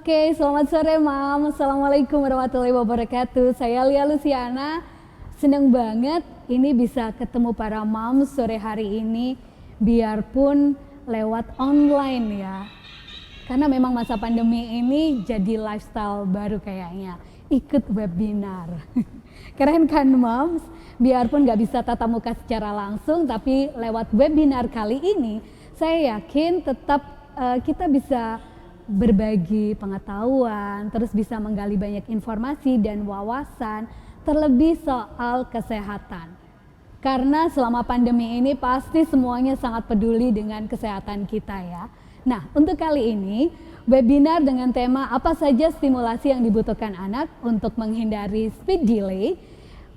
Oke, selamat sore Mam. Assalamualaikum warahmatullahi wabarakatuh. Saya Lia Luciana. Senang banget ini bisa ketemu para Mam sore hari ini, biarpun lewat online ya. Karena memang masa pandemi ini jadi lifestyle baru kayaknya. Ikut webinar. Keren kan Moms? Biarpun nggak bisa tatap muka secara langsung, tapi lewat webinar kali ini, saya yakin tetap kita bisa berbagi pengetahuan, terus bisa menggali banyak informasi dan wawasan, terlebih soal kesehatan. Karena selama pandemi ini pasti semuanya sangat peduli dengan kesehatan kita ya. Nah, untuk kali ini webinar dengan tema apa saja stimulasi yang dibutuhkan anak untuk menghindari speed delay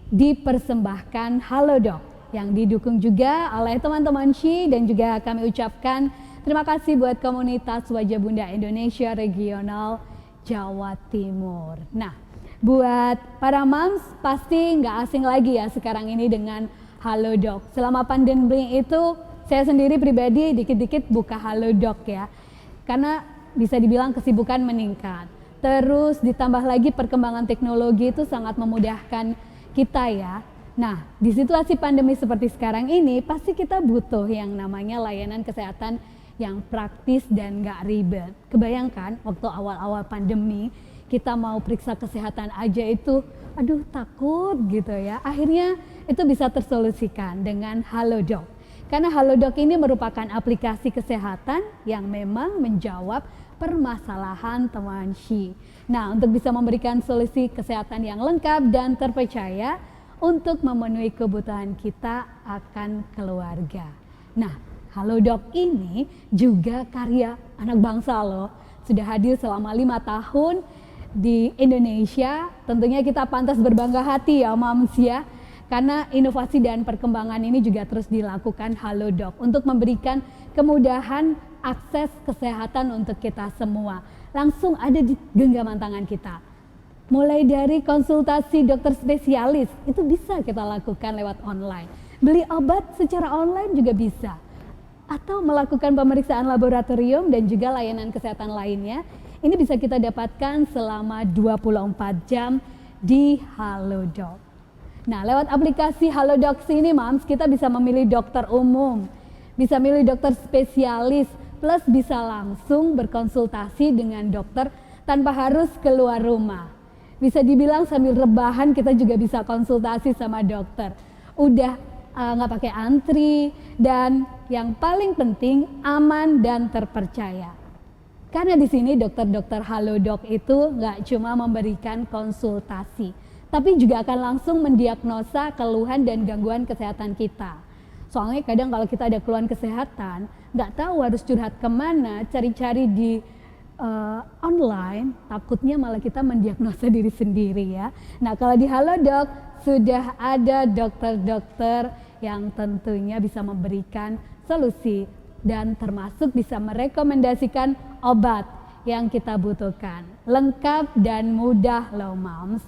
dipersembahkan Halodoc yang didukung juga oleh teman-teman Shi, dan juga kami ucapkan terima kasih buat komunitas Wajah Bunda Indonesia Regional Jawa Timur. Nah, buat para moms pasti nggak asing lagi ya sekarang ini dengan Halodoc. Selama pandemi itu saya sendiri pribadi dikit-dikit buka Halodoc ya, karena bisa dibilang kesibukan meningkat. Terus ditambah lagi perkembangan teknologi itu sangat memudahkan kita ya. Nah, di situasi pandemi seperti sekarang ini pasti kita butuh yang namanya layanan kesehatan yang praktis dan gak ribet. Kebayangkan waktu awal-awal pandemi kita mau periksa kesehatan aja itu aduh takut gitu ya. Akhirnya itu bisa tersolusikan dengan Halodoc. Karena Halodoc ini merupakan aplikasi kesehatan yang memang menjawab permasalahan teman Shi. Nah, untuk bisa memberikan solusi kesehatan yang lengkap dan terpercaya untuk memenuhi kebutuhan kita akan keluarga. Nah, Halodoc ini juga karya anak bangsa loh. Sudah hadir selama 5 tahun di Indonesia. Tentunya kita pantas berbangga hati ya Moms ya. Karena inovasi dan perkembangan ini juga terus dilakukan Halodoc untuk memberikan kemudahan akses kesehatan untuk kita semua. Langsung ada di genggaman tangan kita. Mulai dari konsultasi dokter spesialis itu bisa kita lakukan lewat online. Beli obat secara online juga bisa. Atau melakukan pemeriksaan laboratorium dan juga layanan kesehatan lainnya. Ini bisa kita dapatkan selama 24 jam di Halodoc. Nah, lewat aplikasi Halodoc ini Moms, kita bisa memilih dokter umum, bisa milih dokter spesialis, plus bisa langsung berkonsultasi dengan dokter tanpa harus keluar rumah. Bisa dibilang sambil rebahan kita juga bisa konsultasi sama dokter. Udah nggak pakai antri, dan yang paling penting aman dan terpercaya. Karena di sini dokter-dokter Halodoc itu nggak cuma memberikan konsultasi, tapi juga akan langsung mendiagnosa keluhan dan gangguan kesehatan kita. Soalnya kadang kalau kita ada keluhan kesehatan, nggak tahu harus curhat kemana, cari-cari di online, takutnya malah kita mendiagnosa diri sendiri ya. Nah, kalau di Halodoc sudah ada dokter-dokter yang tentunya bisa memberikan solusi dan termasuk bisa merekomendasikan obat yang kita butuhkan. Lengkap dan mudah loh Moms.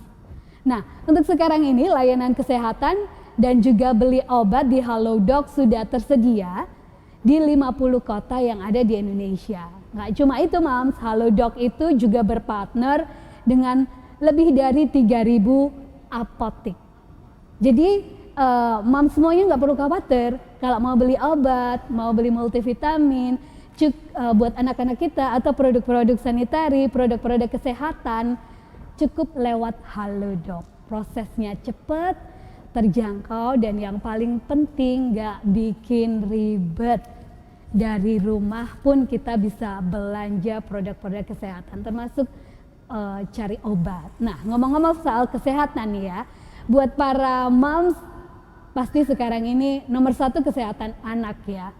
Nah, untuk sekarang ini layanan kesehatan dan juga beli obat di Halodoc sudah tersedia di 50 kota yang ada di Indonesia. Nggak cuma itu Moms, Halodoc itu juga berpartner dengan lebih dari 3.000 apotek. Jadi Moms semuanya nggak perlu khawatir kalau mau beli obat, mau beli multivitamin, buat anak-anak kita atau produk-produk sanitari, produk-produk kesehatan, cukup lewat Halodoc. Prosesnya cepat, terjangkau, dan yang paling penting nggak bikin ribet. Dari rumah pun kita bisa belanja produk-produk kesehatan, termasuk cari obat. Nah, ngomong-ngomong soal kesehatan nih ya, buat para moms pasti sekarang ini nomor 1 kesehatan anak ya.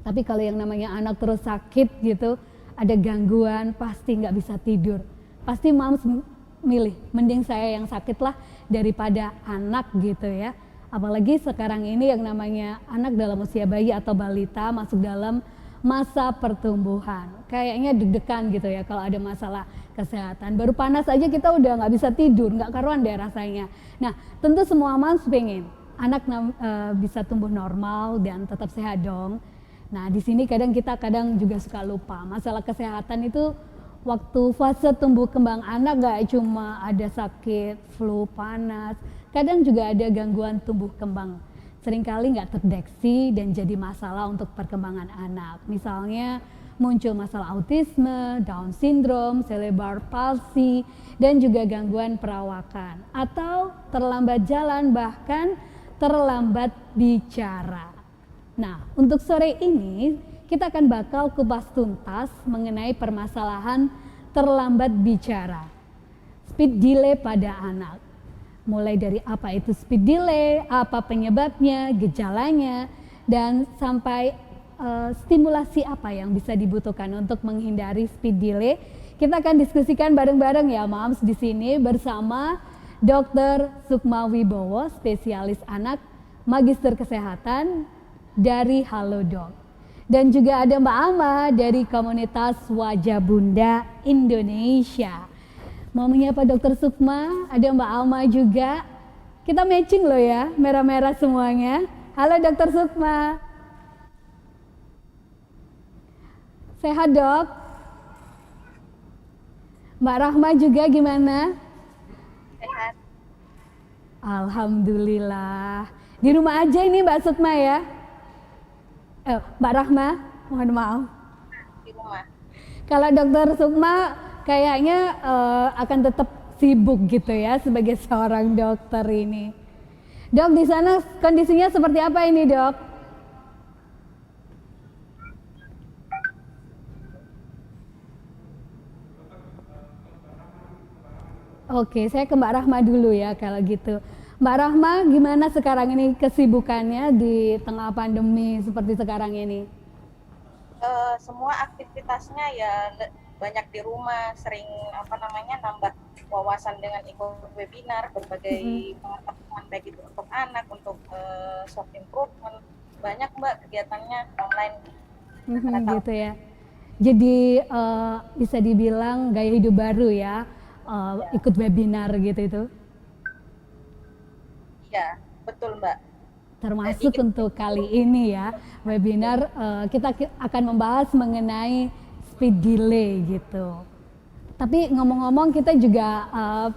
Tapi kalau yang namanya anak terus sakit gitu, ada gangguan, pasti nggak bisa tidur. Pasti moms milih, mending saya yang sakit lah daripada anak gitu ya. Apalagi sekarang ini yang namanya anak dalam usia bayi atau balita masuk dalam masa pertumbuhan. Kayaknya deg-degan gitu ya kalau ada masalah kesehatan. Baru panas aja kita udah nggak bisa tidur, nggak karuan deh rasanya. Nah, tentu semua moms pengen anak bisa tumbuh normal dan tetap sehat dong. Nah, di sini kadang kita juga suka lupa masalah kesehatan itu waktu fase tumbuh kembang anak gak cuma ada sakit, flu, panas, kadang juga ada gangguan tumbuh kembang. Seringkali nggak terdeteksi dan jadi masalah untuk perkembangan anak. Misalnya muncul masalah autisme, Down syndrome, cerebral palsy, dan juga gangguan perawakan. Atau terlambat jalan, bahkan terlambat bicara. Nah, untuk sore ini kita akan bakal kupas tuntas mengenai permasalahan terlambat bicara, speed delay pada anak. Mulai dari apa itu speed delay, apa penyebabnya, gejalanya, dan sampai stimulasi apa yang bisa dibutuhkan untuk menghindari speed delay. Kita akan diskusikan bareng-bareng ya Moms di sini bersama Dr. Sukma Wibowo, spesialis anak, Magister Kesehatan dari Halodoc. Dan juga ada Mbak Ama dari komunitas Wajah Bunda Indonesia. Mau menyapa Dr. Sukma, ada Mbak Alma juga. Kita matching loh ya, merah-merah semuanya. Halo Dr. Sukma. Sehat dok? Mbak Rahma juga gimana? Sehat. Alhamdulillah. Di rumah aja ini Mbak Sukma ya? Mbak Rahma, mohon maaf. Di rumah. Kalau Dr. Sukma kayaknya akan tetap sibuk gitu ya sebagai seorang dokter ini. Dok, di sana kondisinya seperti apa ini dok? Oke, saya ke Mbak Rahma dulu ya kalau gitu. Mbak Rahma, gimana sekarang ini kesibukannya di tengah pandemi seperti sekarang ini? Semua aktivitasnya ya banyak di rumah, sering nambah wawasan dengan ikut webinar, berbagai pengetahuan baik itu untuk anak, untuk self improvement, banyak Mbak kegiatannya online. Gitu ya. Jadi bisa dibilang gaya hidup baru ya, ikut webinar gitu itu. Iya, betul Mbak. Termasuk untuk kali ini ya, webinar kita akan membahas mengenai speed delay gitu. Tapi ngomong-ngomong kita juga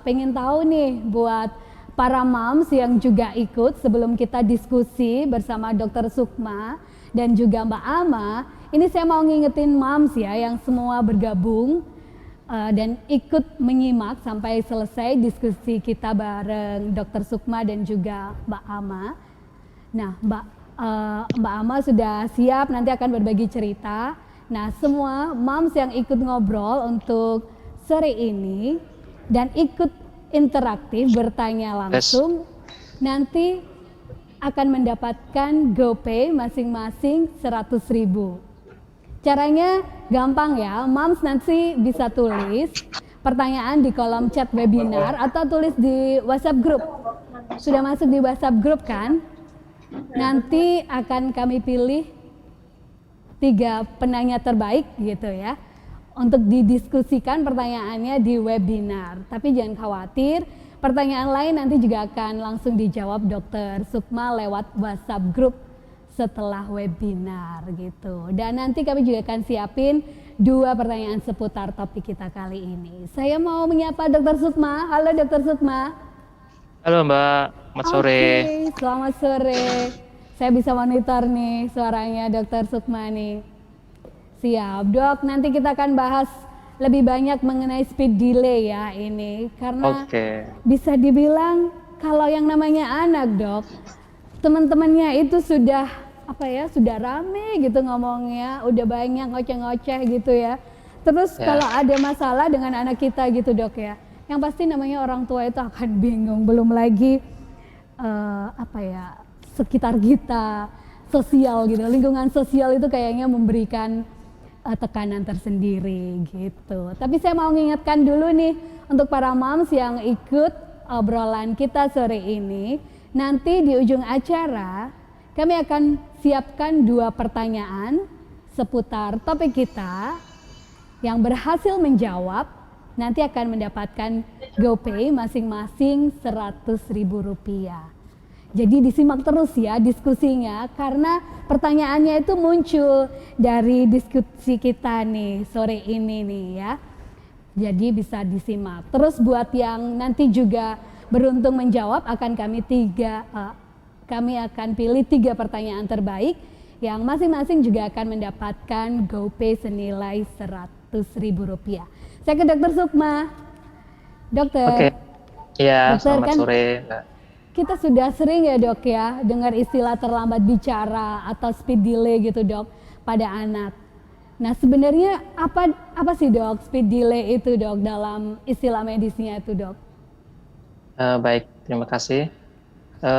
pengen tahu nih buat para moms yang juga ikut sebelum kita diskusi bersama Dr. Sukma dan juga Mbak Ama. Ini saya mau ngingetin moms ya yang semua bergabung dan ikut menyimak sampai selesai diskusi kita bareng Dr. Sukma dan juga Mbak Ama. Nah, Mbak Ama sudah siap nanti akan berbagi cerita. Nah, semua moms yang ikut ngobrol untuk sore ini dan ikut interaktif bertanya langsung nanti akan mendapatkan GoPay masing-masing 100.000. Caranya gampang ya, moms nanti bisa tulis pertanyaan di kolom chat webinar atau tulis di WhatsApp group. Sudah masuk di WhatsApp group kan? Nanti akan kami pilih 3 penanya terbaik gitu ya untuk didiskusikan pertanyaannya di webinar. Tapi jangan khawatir, pertanyaan lain nanti juga akan langsung dijawab Dr. Sukma lewat WhatsApp group setelah webinar gitu. Dan nanti kami juga akan siapin 2 pertanyaan seputar topik kita kali ini. Saya mau menyapa Dr. Sukma. Halo Dr. Sukma. Halo Mbak, selamat sore. Selamat sore. Saya bisa monitor nih suaranya Dr. Sukma nih. Siap dok, nanti kita akan bahas lebih banyak mengenai speed delay ya ini. Karena bisa dibilang kalau yang namanya anak dok, teman-temannya itu sudah sudah rame gitu ngomongnya, udah banyak ngoceh-ngoceh gitu ya. Terus kalau ada masalah dengan anak kita gitu dok ya, yang pasti namanya orang tua itu akan bingung, belum lagi sekitar kita, sosial gitu, lingkungan sosial itu kayaknya memberikan tekanan tersendiri gitu. Tapi saya mau mengingatkan dulu nih untuk para moms yang ikut obrolan kita sore ini, nanti di ujung acara kami akan siapkan 2 pertanyaan seputar topik kita. Yang berhasil menjawab nanti akan mendapatkan GoPay masing-masing Rp100.000. Jadi disimak terus ya diskusinya karena pertanyaannya itu muncul dari diskusi kita nih sore ini nih ya. Jadi bisa disimak. Terus buat yang nanti juga beruntung menjawab, kami akan pilih 3 pertanyaan terbaik yang masing-masing juga akan mendapatkan GoPay senilai Rp100.000. Saya ke Dokter Sukma. Dokter. Oke. Iya, Dokter, selamat kan sore, Mbak. kita sudah sering ya dok ya dengar istilah terlambat bicara atau speed delay gitu dok pada anak. Nah sebenarnya apa sih dok speed delay itu dok dalam istilah medisnya itu dok? Baik, terima kasih.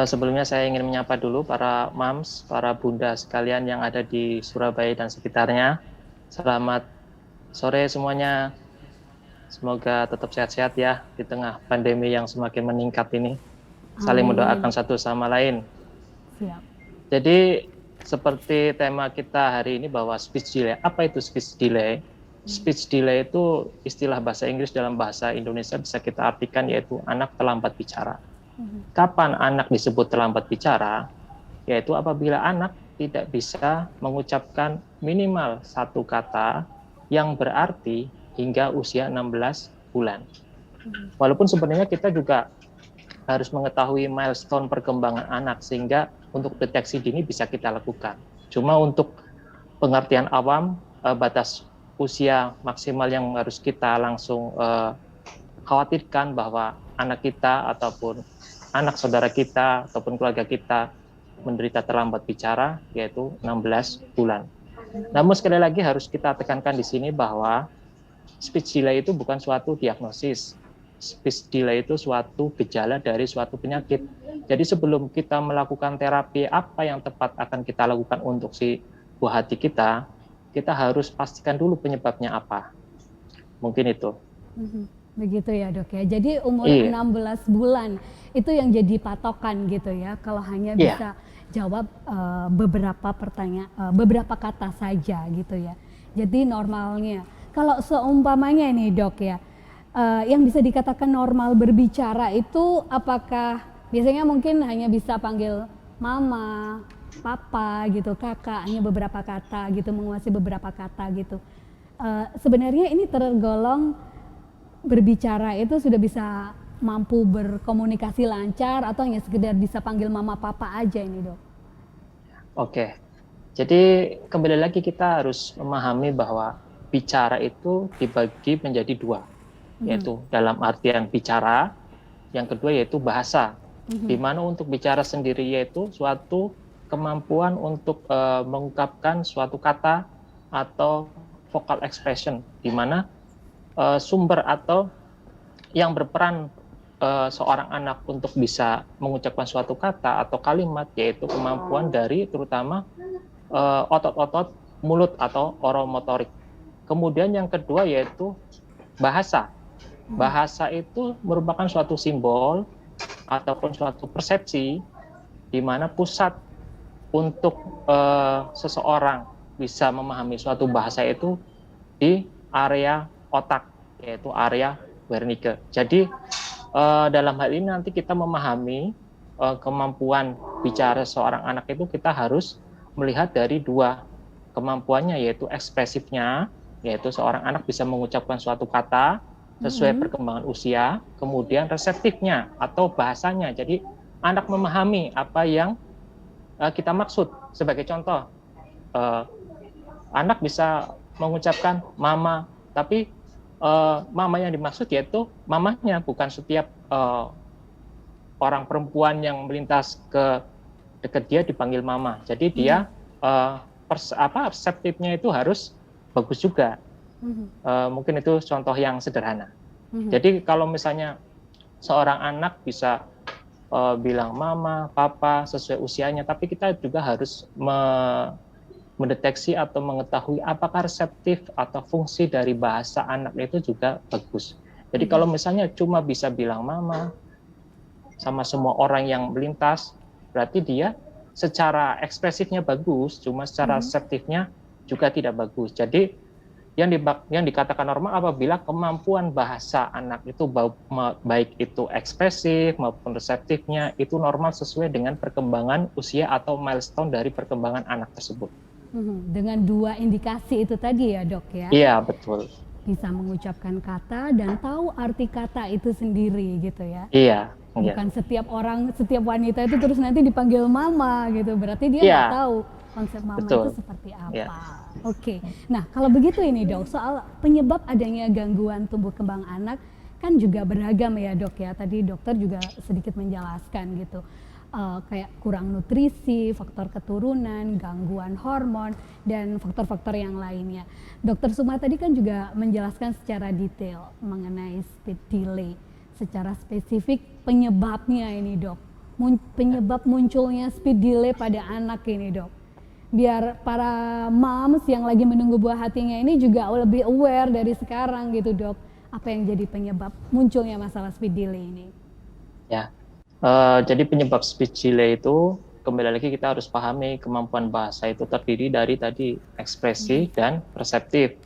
Sebelumnya saya ingin menyapa dulu para moms, para bunda sekalian yang ada di Surabaya dan sekitarnya. Selamat sore semuanya. Semoga tetap sehat-sehat ya di tengah pandemi yang semakin meningkat ini. Saling Amin. mendoakan satu sama lain. Siap. Jadi seperti tema kita hari ini bahwa speech delay. Apa itu speech delay? Speech delay itu istilah bahasa Inggris dalam bahasa Indonesia bisa kita artikan yaitu anak terlambat bicara. Kapan anak disebut terlambat bicara? Yaitu apabila anak tidak bisa mengucapkan minimal satu kata yang berarti hingga usia 16 bulan. Walaupun sebenarnya kita juga harus mengetahui milestone perkembangan anak sehingga untuk deteksi dini bisa kita lakukan. Cuma untuk pengertian awam, batas usia maksimal yang harus kita langsung khawatirkan bahwa anak kita ataupun anak saudara kita ataupun keluarga kita menderita terlambat bicara yaitu 16 bulan. Namun sekali lagi harus kita tekankan di sini bahwa speech delay itu bukan suatu diagnosis. Speech delay itu suatu gejala dari suatu penyakit. Jadi sebelum kita melakukan terapi apa yang tepat akan kita lakukan untuk si buah hati kita harus pastikan dulu penyebabnya apa. Mungkin itu. Begitu ya dok ya. Jadi umur 16 bulan itu yang jadi patokan gitu ya. Kalau hanya bisa jawab beberapa kata saja gitu ya. Jadi normalnya. Kalau seumpamanya nih dok ya. Yang bisa dikatakan normal berbicara itu apakah biasanya mungkin hanya bisa panggil mama, papa gitu, kakak, hanya beberapa kata gitu, menguasai beberapa kata gitu. Sebenarnya ini tergolong berbicara itu sudah bisa mampu berkomunikasi lancar atau hanya sekedar bisa panggil mama, papa aja ini dok? Oke, jadi kembali lagi kita harus memahami bahwa bicara itu dibagi menjadi 2. Yaitu dalam artian bicara, yang kedua yaitu bahasa. Di mana untuk bicara sendiri yaitu suatu kemampuan untuk mengungkapkan suatu kata atau vocal expression, di mana sumber atau yang berperan seorang anak untuk bisa mengucapkan suatu kata atau kalimat yaitu kemampuan dari terutama otot-otot mulut atau oromotorik. Kemudian yang kedua yaitu bahasa. Bahasa itu merupakan suatu simbol ataupun suatu persepsi di mana pusat untuk seseorang bisa memahami suatu bahasa itu di area otak, yaitu area Wernicke. Jadi dalam hal ini nanti kita memahami kemampuan bicara seorang anak itu kita harus melihat dari 2 kemampuannya, yaitu ekspresifnya, yaitu seorang anak bisa mengucapkan suatu kata sesuai perkembangan usia, kemudian reseptifnya atau bahasanya. Jadi anak memahami apa yang kita maksud. Sebagai contoh, anak bisa mengucapkan mama, tapi mama yang dimaksud yaitu mamanya, bukan setiap orang perempuan yang melintas ke dekat dia dipanggil mama. Jadi dia reseptifnya itu harus bagus juga. Mungkin itu contoh yang sederhana. Jadi kalau misalnya seorang anak bisa bilang mama, papa sesuai usianya, tapi kita juga harus mendeteksi atau mengetahui apakah reseptif atau fungsi dari bahasa anak itu juga bagus. Jadi kalau misalnya cuma bisa bilang mama sama semua orang yang melintas, berarti dia secara ekspresifnya bagus, cuma secara reseptifnya juga tidak bagus. Jadi yang dikatakan normal apabila kemampuan bahasa anak itu baik itu ekspresif maupun reseptifnya itu normal sesuai dengan perkembangan usia atau milestone dari perkembangan anak tersebut. Dengan 2 indikasi itu tadi ya dok ya? Iya betul. bisa mengucapkan kata dan tahu arti kata itu sendiri gitu ya. Iya. Bukan setiap orang, setiap wanita itu terus nanti dipanggil mama gitu. Berarti dia Iya. nggak tahu konsep mama Betul. itu seperti apa. Iya. Oke. Nah, kalau begitu ini Dok, soal penyebab adanya gangguan tumbuh kembang anak kan juga beragam ya Dok ya. Tadi dokter juga sedikit menjelaskan gitu. Kayak kurang nutrisi, faktor keturunan, gangguan hormon, dan faktor-faktor yang lainnya. Dokter Sukma tadi kan juga menjelaskan secara detail mengenai speed delay. Secara spesifik penyebabnya ini Dok. Penyebab munculnya speed delay pada anak ini Dok. Biar para moms yang lagi menunggu buah hatinya ini juga lebih aware dari sekarang gitu Dok. Apa yang jadi penyebab munculnya masalah speed delay ini? Ya. Jadi penyebab speech delay itu kembali lagi kita harus pahami kemampuan bahasa itu terdiri dari tadi ekspresi dan perseptif.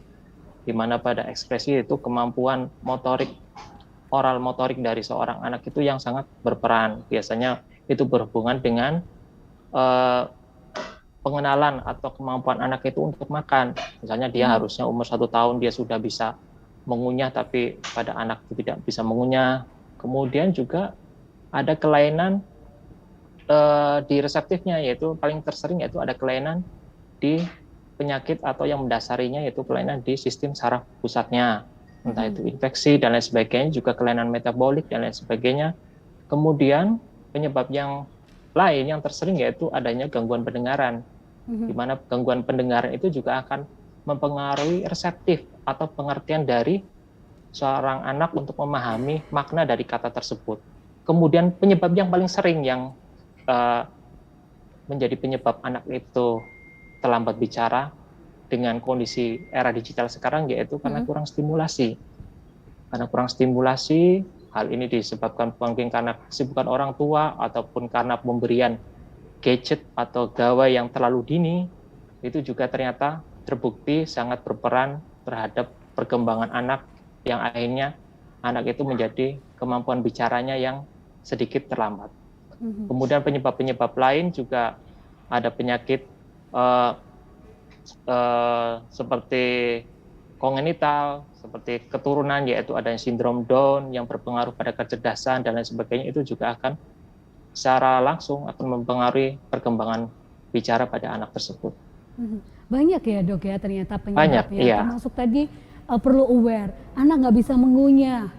Di mana pada ekspresi itu kemampuan motorik, oral motorik dari seorang anak itu yang sangat berperan. Biasanya itu berhubungan dengan pengenalan atau kemampuan anak itu untuk makan. Misalnya dia harusnya umur 1 tahun dia sudah bisa mengunyah, tapi pada anak itu tidak bisa mengunyah. Kemudian juga ada kelainan di reseptifnya, yaitu paling tersering yaitu ada kelainan di penyakit atau yang mendasarinya yaitu kelainan di sistem saraf pusatnya, entah itu infeksi dan lain sebagainya, juga kelainan metabolik dan lain sebagainya. Kemudian penyebab yang lain yang tersering yaitu adanya gangguan pendengaran, di mana gangguan pendengaran itu juga akan mempengaruhi reseptif atau pengertian dari seorang anak untuk memahami makna dari kata tersebut. Kemudian penyebab yang paling sering yang menjadi penyebab anak itu terlambat bicara dengan kondisi era digital sekarang yaitu karena kurang stimulasi. Karena kurang stimulasi, hal ini disebabkan mungkin karena kesibukan orang tua ataupun karena pemberian gadget atau gawai yang terlalu dini, itu juga ternyata terbukti sangat berperan terhadap perkembangan anak yang akhirnya anak itu menjadi kemampuan bicaranya yang sedikit terlambat. Kemudian penyebab-penyebab lain juga ada penyakit seperti kongenital, seperti keturunan, yaitu adanya sindrom Down yang berpengaruh pada kecerdasan dan lain sebagainya, itu juga akan secara langsung akan mempengaruhi perkembangan bicara pada anak tersebut. Banyak ya Dok ya ternyata penyebabnya, iya. termasuk tadi perlu aware, anak nggak bisa mengunyah,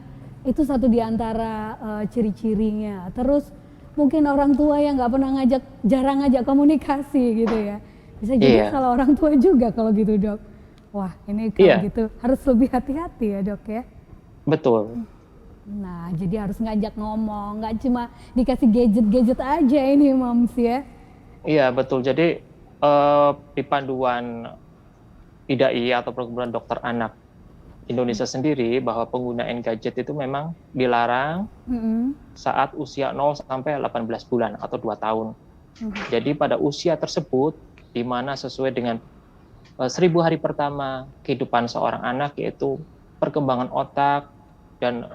itu satu di antara ciri-cirinya. Terus mungkin orang tua yang nggak pernah jarang ngajak komunikasi gitu ya, bisa jadi salah orang tua juga kalau gitu Dok. Wah ini kalau gitu harus lebih hati-hati ya Dok ya. Betul. Nah jadi harus ngajak ngomong, nggak cuma dikasih gadget-gadget aja ini moms ya. Iya betul, jadi di panduan IDAI atau Perkumpulan Dokter Anak Indonesia sendiri bahwa penggunaan gadget itu memang dilarang saat usia 0 sampai 18 bulan atau 2 tahun. Jadi pada usia tersebut, di mana sesuai dengan 1000 hari pertama kehidupan seorang anak, yaitu perkembangan otak dan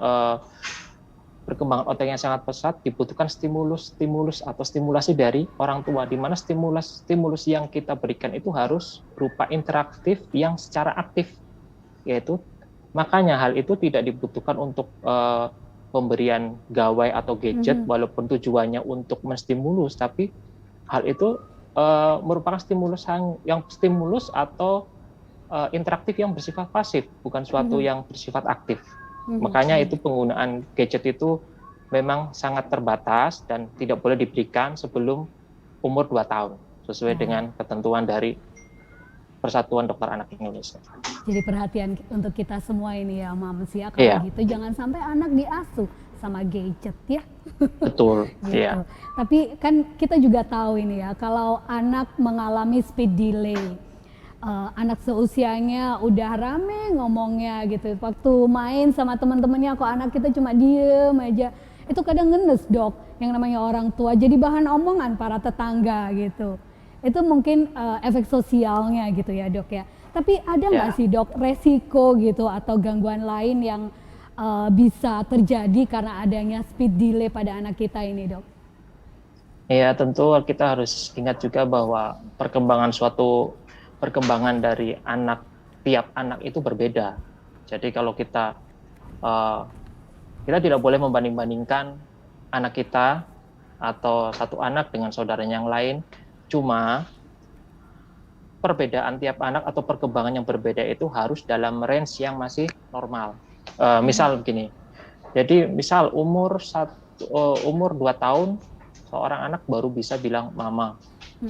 perkembangan otak yang sangat pesat, dibutuhkan stimulus atau stimulasi dari orang tua, di mana stimulus yang kita berikan itu harus berupa interaktif yang secara aktif, yaitu makanya hal itu tidak dibutuhkan untuk pemberian gawai atau gadget, walaupun tujuannya untuk menstimulus, tapi hal itu merupakan stimulus atau interaktif yang bersifat pasif, bukan suatu yang bersifat aktif. Makanya itu penggunaan gadget itu memang sangat terbatas dan tidak boleh diberikan sebelum umur 2 tahun, sesuai dengan ketentuan dari Persatuan Dokter Anak Indonesia. Jadi perhatian untuk kita semua ini ya Mams ya, kalau gitu jangan sampai anak diasuh sama gadget ya. Betul. Gitu. Iya. Tapi kan kita juga tahu ini ya, kalau anak mengalami speed delay, anak seusianya udah rame ngomongnya gitu, waktu main sama teman-temannya kok anak kita cuma diem aja, itu kadang ngenes Dok, yang namanya orang tua jadi bahan omongan para tetangga gitu. Itu mungkin efek sosialnya gitu ya Dok ya. Tapi ada nggak sih Dok resiko gitu atau gangguan lain yang bisa terjadi karena adanya speed delay pada anak kita ini Dok? Ya tentu kita harus ingat juga bahwa perkembangan dari tiap anak itu berbeda. Jadi kalau kita tidak boleh membanding-bandingkan anak kita atau satu anak dengan saudaranya yang lain. Cuma perbedaan tiap anak atau perkembangan yang berbeda itu harus dalam range yang masih normal. Misal begini, jadi misal umur 2 tahun seorang anak baru bisa bilang mama,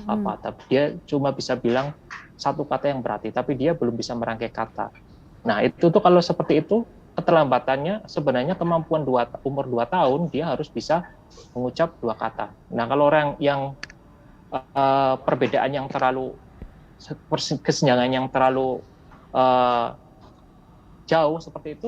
apa, tapi dia cuma bisa bilang satu kata yang berarti, tapi dia belum bisa merangkai kata. Nah itu tuh kalau seperti itu keterlambatannya sebenarnya kemampuan umur 2 tahun dia harus bisa mengucap 2 kata. Nah kalau orang yang perbedaan yang terlalu kesenjangan yang terlalu jauh seperti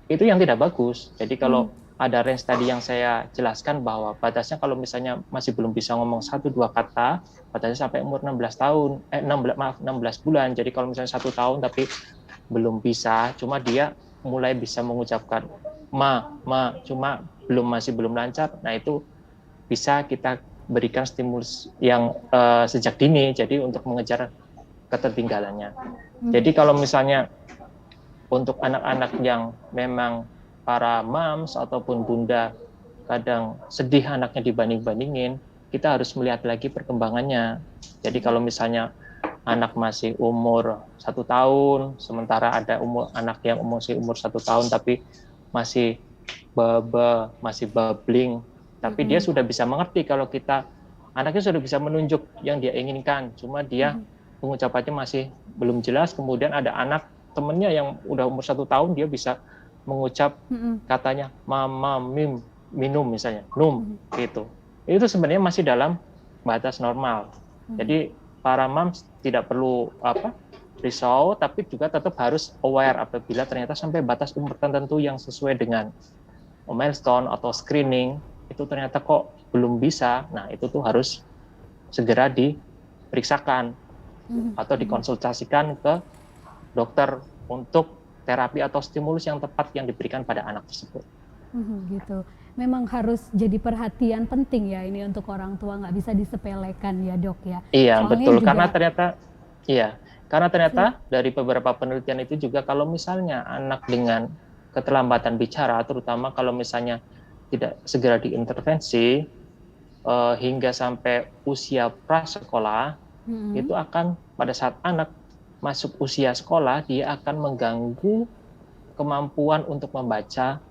itu yang tidak bagus. Jadi kalau ada range tadi yang saya jelaskan bahwa batasnya kalau misalnya masih belum bisa ngomong 1-2 kata, batasnya sampai umur 16 bulan. Jadi kalau misalnya 1 tahun tapi belum bisa, cuma dia mulai bisa mengucapkan ma, cuma masih belum lancar. Nah itu bisa kita berikan stimulus yang sejak dini, jadi untuk mengejar ketertinggalannya. Jadi kalau misalnya untuk anak-anak yang memang para moms ataupun bunda kadang sedih anaknya dibanding-bandingin, kita harus melihat lagi perkembangannya. Jadi kalau misalnya anak masih umur 1 tahun, sementara ada anak yang masih umur 1 tahun tapi masih masih babbling, tapi dia sudah bisa mengerti kalau anaknya sudah bisa menunjuk yang dia inginkan, cuma dia pengucapannya masih belum jelas. Kemudian ada anak temennya yang udah umur 1 tahun, dia bisa mengucap katanya mama, minum misalnya, gitu. Itu sebenarnya masih dalam batas normal. Jadi para moms tidak perlu risau, tapi juga tetap harus aware apabila ternyata sampai batas umur tertentu yang sesuai dengan milestone atau screening itu ternyata kok belum bisa. Nah itu tuh harus segera diperiksakan atau dikonsultasikan ke dokter untuk terapi atau stimulus yang tepat yang diberikan pada anak tersebut. Gitu. Memang harus jadi perhatian penting ya ini untuk orang tua, nggak bisa disepelekan ya dok ya. Iya soalnya betul, juga... karena ternyata dari beberapa penelitian itu juga kalau misalnya anak dengan keterlambatan bicara, terutama kalau misalnya tidak segera diintervensi hingga sampai usia prasekolah, itu akan pada saat anak masuk usia sekolah, dia akan mengganggu kemampuan untuk membaca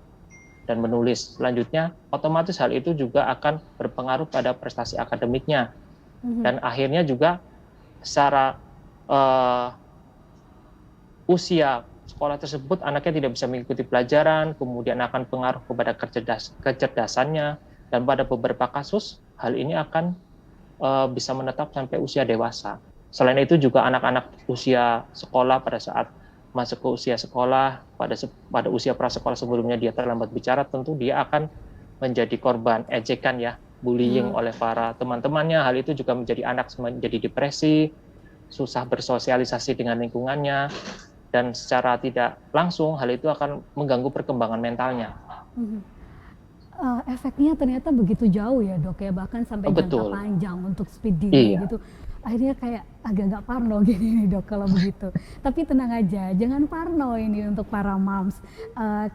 dan menulis. Selanjutnya, otomatis hal itu juga akan berpengaruh pada prestasi akademiknya. Dan akhirnya juga secara usia sekolah tersebut, anaknya tidak bisa mengikuti pelajaran, kemudian akan pengaruh kepada kecerdasannya, dan pada beberapa kasus, hal ini akan bisa menetap sampai usia dewasa. Selain itu juga anak-anak usia sekolah pada saat masuk ke usia sekolah, pada usia prasekolah sebelumnya dia terlambat bicara, tentu dia akan menjadi korban ejekan ya, bullying oleh para teman-temannya. Hal itu juga menjadi depresi, susah bersosialisasi dengan lingkungannya, dan secara tidak langsung hal itu akan mengganggu perkembangan mentalnya. Efeknya ternyata begitu jauh ya dok ya, bahkan sampai jangka panjang untuk speed delay gitu. Akhirnya kayak agak-agak parno gini nih dok kalau begitu. Tapi tenang aja, jangan parno ini untuk para moms.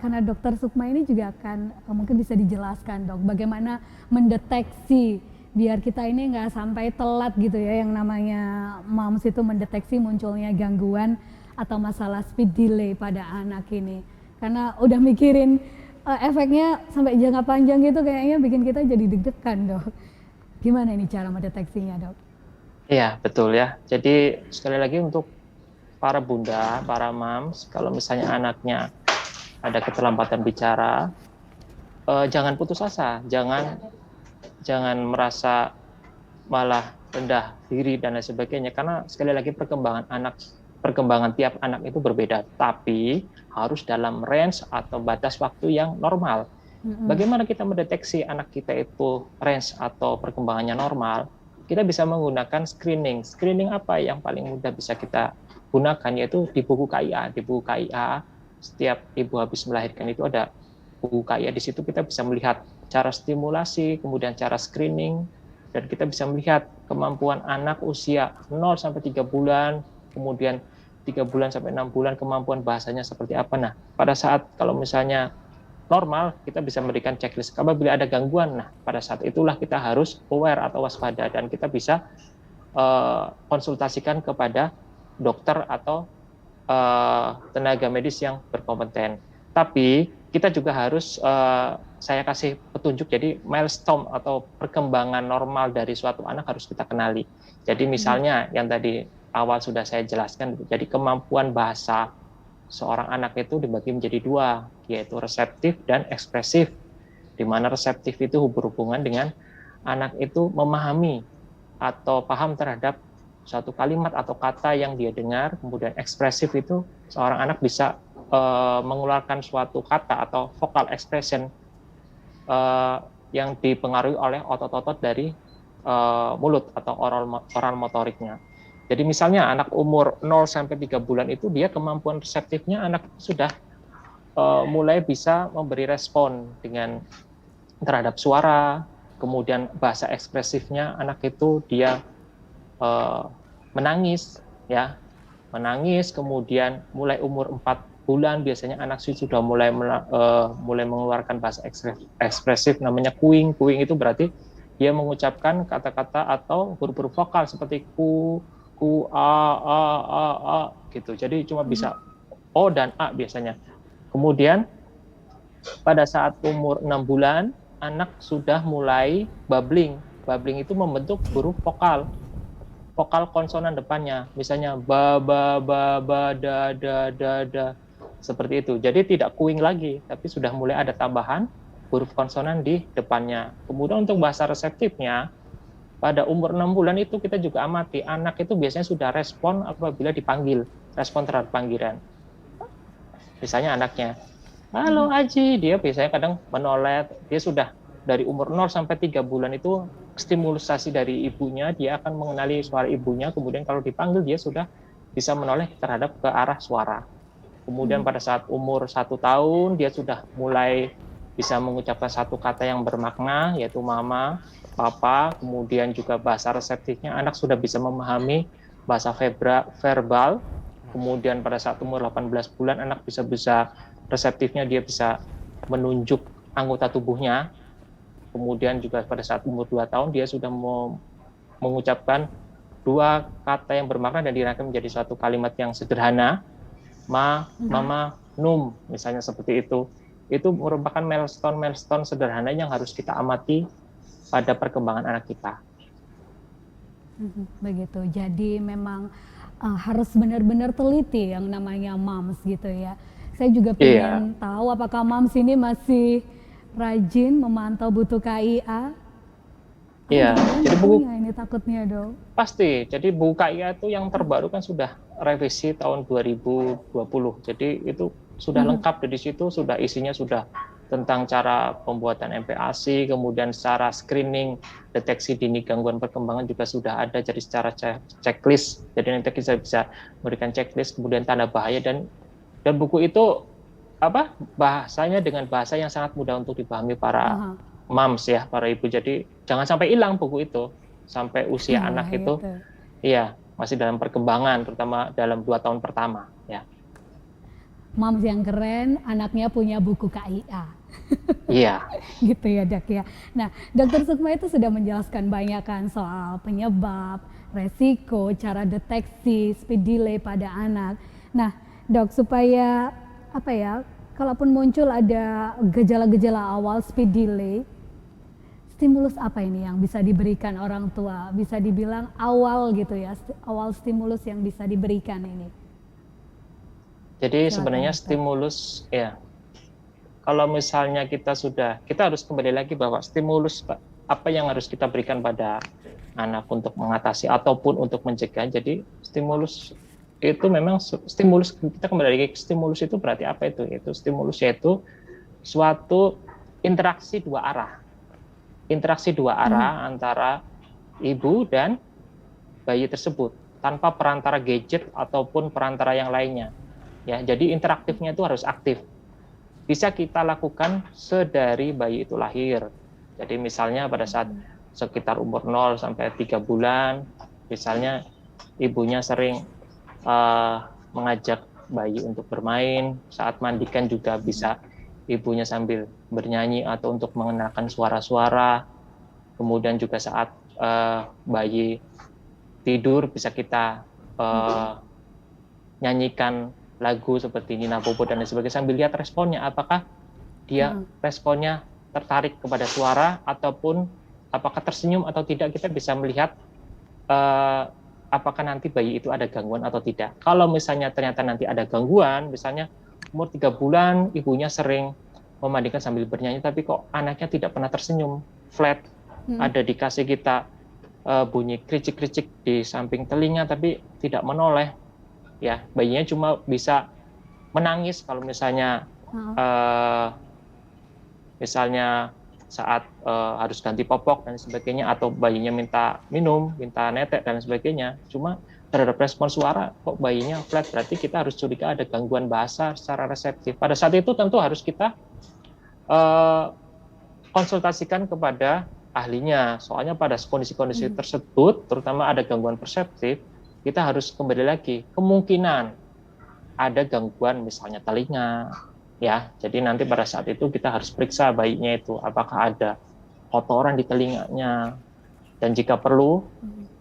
Karena dokter Sukma ini juga akan mungkin bisa dijelaskan dok, bagaimana mendeteksi biar kita ini nggak sampai telat gitu ya, yang namanya moms itu mendeteksi munculnya gangguan atau masalah speed delay pada anak ini. Karena udah mikirin efeknya sampai jangka panjang gitu kayaknya bikin kita jadi deg-degan dok. Gimana ini cara mendeteksinya dok? Iya betul ya. Jadi sekali lagi untuk para bunda, para moms, kalau misalnya anaknya ada keterlambatan bicara, jangan putus asa, jangan merasa malah rendah diri dan lain sebagainya. Karena sekali lagi perkembangan tiap anak itu berbeda, tapi harus dalam range atau batas waktu yang normal. Bagaimana kita mendeteksi anak kita itu range atau perkembangannya normal? Kita bisa menggunakan screening. Screening apa yang paling mudah bisa kita gunakan, yaitu di buku KIA. Di buku KIA, setiap ibu habis melahirkan itu ada buku KIA. Di situ kita bisa melihat cara stimulasi, kemudian cara screening, dan kita bisa melihat kemampuan anak usia 0 sampai 3 bulan, kemudian 3 bulan sampai 6 bulan kemampuan bahasanya seperti apa. Nah, pada saat kalau misalnya normal, kita bisa memberikan checklist. Apabila ada gangguan, nah pada saat itulah kita harus aware atau waspada, dan kita bisa konsultasikan kepada dokter atau tenaga medis yang berkompeten. Tapi kita juga harus, saya kasih petunjuk, jadi milestone atau perkembangan normal dari suatu anak harus kita kenali. Jadi misalnya yang tadi awal sudah saya jelaskan, jadi kemampuan bahasa seorang anak itu dibagi menjadi 2, yaitu reseptif dan ekspresif. Di mana reseptif itu berhubungan dengan anak itu memahami atau paham terhadap suatu kalimat atau kata yang dia dengar. Kemudian ekspresif itu seorang anak bisa mengeluarkan suatu kata atau vocal expression yang dipengaruhi oleh otot-otot dari mulut atau oral motoriknya. Jadi misalnya anak umur 0 sampai 3 bulan itu dia kemampuan reseptifnya anak sudah mulai bisa memberi respon dengan terhadap suara, kemudian bahasa ekspresifnya anak itu dia menangis, ya, menangis. Kemudian mulai umur 4 bulan biasanya anak sudah mulai mengeluarkan bahasa ekspresif namanya cooing. Cooing itu berarti dia mengucapkan kata-kata atau huruf-huruf vokal seperti ku, a gitu. Jadi cuma bisa o dan a biasanya. Kemudian pada saat umur 6 bulan anak sudah mulai babbling. Babbling itu membentuk huruf vokal konsonan depannya, misalnya ba da da seperti itu. Jadi tidak cooing lagi, tapi sudah mulai ada tambahan huruf konsonan di depannya. Kemudian untuk bahasa reseptifnya pada umur 6 bulan itu kita juga amati anak itu biasanya sudah respon apabila dipanggil, respon terhadap panggilan. Misalnya anaknya, halo Aji, dia biasanya kadang menoleh. Dia sudah dari umur 0 sampai 3 bulan itu stimulusasi dari ibunya, dia akan mengenali suara ibunya. Kemudian kalau dipanggil dia sudah bisa menoleh terhadap ke arah suara. Kemudian pada saat umur 1 tahun dia sudah mulai bisa mengucapkan satu kata yang bermakna, yaitu mama, papa. Kemudian juga bahasa reseptifnya anak sudah bisa memahami bahasa verbal. Kemudian pada saat umur 18 bulan anak bisa reseptifnya, dia bisa menunjuk anggota tubuhnya. Kemudian juga pada saat umur 2 tahun dia sudah mengucapkan 2 kata yang bermakna dan dirangkai menjadi suatu kalimat yang sederhana, ma, mama, num, misalnya seperti itu. Itu merupakan milestone sederhana yang harus kita amati pada perkembangan anak kita. Begitu. Jadi memang harus benar-benar teliti yang namanya moms gitu ya. Saya juga pengen tahu apakah moms ini masih rajin memantau buku KIA. Iya, jadi buku ini takutnya dong. Pasti. Jadi buku KIA itu yang terbaru kan sudah revisi tahun 2020. Jadi itu sudah lengkap di situ, sudah isinya sudah tentang cara pembuatan MPASI, kemudian secara screening deteksi dini gangguan perkembangan juga sudah ada, jadi secara checklist. Jadi nanti kita bisa memberikan checklist, kemudian tanda bahaya, dan buku itu bahasanya dengan bahasa yang sangat mudah untuk dipahami para moms ya, para ibu. Jadi jangan sampai hilang buku itu sampai usia anak itu. Iya, masih dalam perkembangan, terutama dalam 2 tahun pertama ya. Moms yang keren, anaknya punya buku KIA. Iya. Gitu ya Dok ya. Nah, Dokter Sukma itu sudah menjelaskan banyak kan soal penyebab, resiko, cara deteksi, speed delay pada anak. Nah, Dok, supaya kalaupun muncul ada gejala-gejala awal speed delay, stimulus apa ini yang bisa diberikan orang tua? Bisa dibilang awal gitu ya, awal stimulus yang bisa diberikan ini. Jadi sebenarnya stimulus ya, kalau misalnya kita harus kembali lagi bahwa stimulus apa yang harus kita berikan pada anak untuk mengatasi ataupun untuk mencegah. Jadi stimulus itu memang stimulus, kita kembali lagi ke stimulus itu berarti apa itu? Itu stimulus yaitu suatu interaksi 2 arah. Interaksi 2 arah antara ibu dan bayi tersebut tanpa perantara gadget ataupun perantara yang lainnya. Ya, jadi interaktifnya itu harus aktif. Bisa kita lakukan sedari bayi itu lahir. Jadi misalnya pada saat sekitar umur 0 sampai 3 bulan, misalnya ibunya sering mengajak bayi untuk bermain, saat mandikan juga bisa ibunya sambil bernyanyi atau untuk mengenalkan suara-suara. Kemudian juga saat bayi tidur bisa kita nyanyikan lagu seperti Nina Bobo dan lain sebagainya sambil lihat responnya, apakah dia responnya tertarik kepada suara ataupun apakah tersenyum atau tidak. Kita bisa melihat apakah nanti bayi itu ada gangguan atau tidak. Kalau misalnya ternyata nanti ada gangguan, misalnya umur 3 bulan ibunya sering memandikan sambil bernyanyi tapi kok anaknya tidak pernah tersenyum, flat, ada dikasih kita bunyi kricik-kricik di samping telinga tapi tidak menoleh, ya bayinya cuma bisa menangis kalau misalnya misalnya saat harus ganti popok dan sebagainya, atau bayinya minta minum, minta netek dan sebagainya. Cuma terhadap respon suara kok bayinya flat, berarti kita harus curiga ada gangguan bahasa secara reseptif. Pada saat itu tentu harus kita konsultasikan kepada ahlinya. Soalnya pada kondisi-kondisi tersebut, terutama ada gangguan perseptif, kita harus kembali lagi kemungkinan ada gangguan misalnya telinga, ya. Jadi nanti pada saat itu kita harus periksa bayinya itu apakah ada kotoran di telinganya, dan jika perlu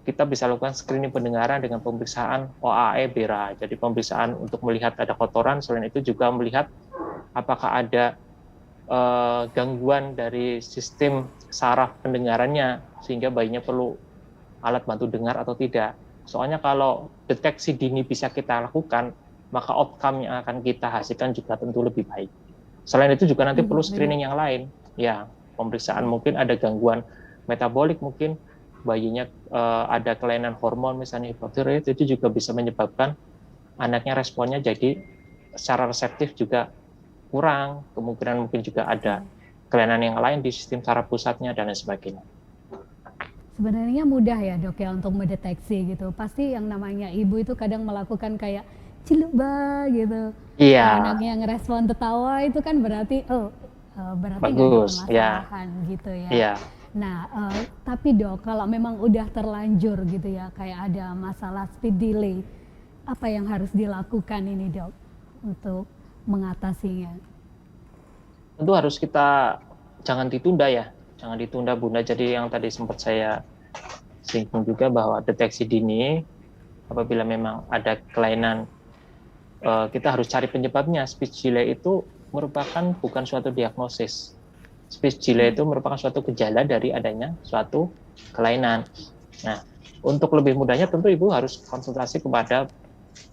kita bisa lakukan screening pendengaran dengan pemeriksaan OAE BERA. Jadi pemeriksaan untuk melihat ada kotoran, selain itu juga melihat apakah ada gangguan dari sistem saraf pendengarannya sehingga bayinya perlu alat bantu dengar atau tidak. Soalnya kalau deteksi dini bisa kita lakukan, maka outcome yang akan kita hasilkan juga tentu lebih baik. Selain itu juga nanti perlu screening yang lain, ya pemeriksaan mungkin ada gangguan metabolik, mungkin bayinya ada kelainan hormon misalnya hipotiroid, itu juga bisa menyebabkan anaknya responnya jadi secara reseptif juga kurang, kemungkinan mungkin juga ada kelainan yang lain di sistem saraf pusatnya dan lain sebagainya. Sebenarnya mudah ya dok ya untuk mendeteksi gitu. Pasti yang namanya ibu itu kadang melakukan kayak ciluba gitu. Iya. Anaknya ngerespon tertawa itu kan berarti berarti nggak ada Bagus, permasalahan gitu ya. Iya. Nah tapi dok kalau memang udah terlanjur gitu ya kayak ada masalah speed delay, apa yang harus dilakukan ini dok untuk mengatasinya? Tentu harus kita jangan ditunda ya, jangan ditunda Bunda. Jadi yang tadi sempat saya singgung juga bahwa deteksi dini apabila memang ada kelainan, kita harus cari penyebabnya. Speech delay itu merupakan bukan suatu diagnosis. Speech delay itu merupakan suatu gejala dari adanya suatu kelainan. Nah, untuk lebih mudahnya tentu ibu harus konsultasi kepada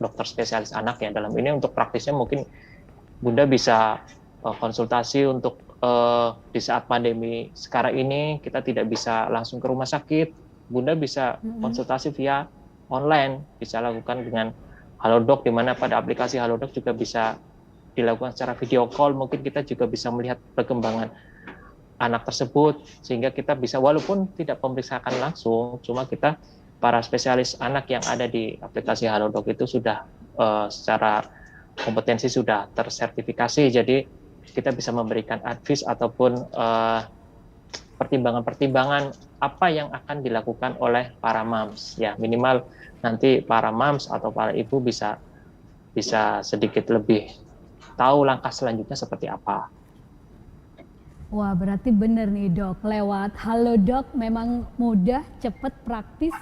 dokter spesialis anak ya. Dalam ini untuk praktisnya mungkin Bunda bisa konsultasi untuk di saat pandemi sekarang ini kita tidak bisa langsung ke rumah sakit. Bunda bisa konsultasi via online, bisa lakukan dengan Halodoc, di mana pada aplikasi Halodoc juga bisa dilakukan secara video call. Mungkin kita juga bisa melihat perkembangan anak tersebut, sehingga kita bisa walaupun tidak memeriksakan langsung, cuma kita para spesialis anak yang ada di aplikasi Halodoc itu sudah secara kompetensi sudah tersertifikasi, jadi kita bisa memberikan advice ataupun pertimbangan-pertimbangan apa yang akan dilakukan oleh para moms ya. Minimal nanti para moms atau para ibu bisa sedikit lebih tahu langkah selanjutnya seperti apa. Wah berarti bener nih dok, lewat Halodoc memang mudah, cepat, praktis,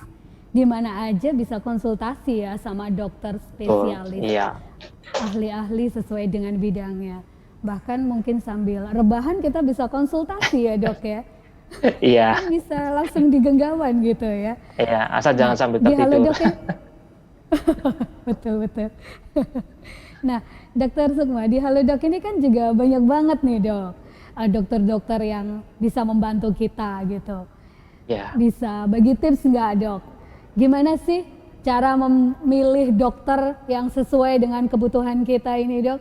di mana aja bisa konsultasi ya sama dokter spesialis. Iya. Ahli-ahli sesuai dengan bidangnya. Bahkan mungkin sambil rebahan kita bisa konsultasi ya dok ya. Iya. Kan bisa langsung digenggaman gitu ya. Iya, asal jangan sampai Di tertidur. Halodoc betul. Nah, Dokter Sukma, di Halodoc ini kan juga banyak banget nih dok, dokter-dokter yang bisa membantu kita gitu. Ya. Bisa bagi tips nggak dok? Gimana sih cara memilih dokter yang sesuai dengan kebutuhan kita ini dok?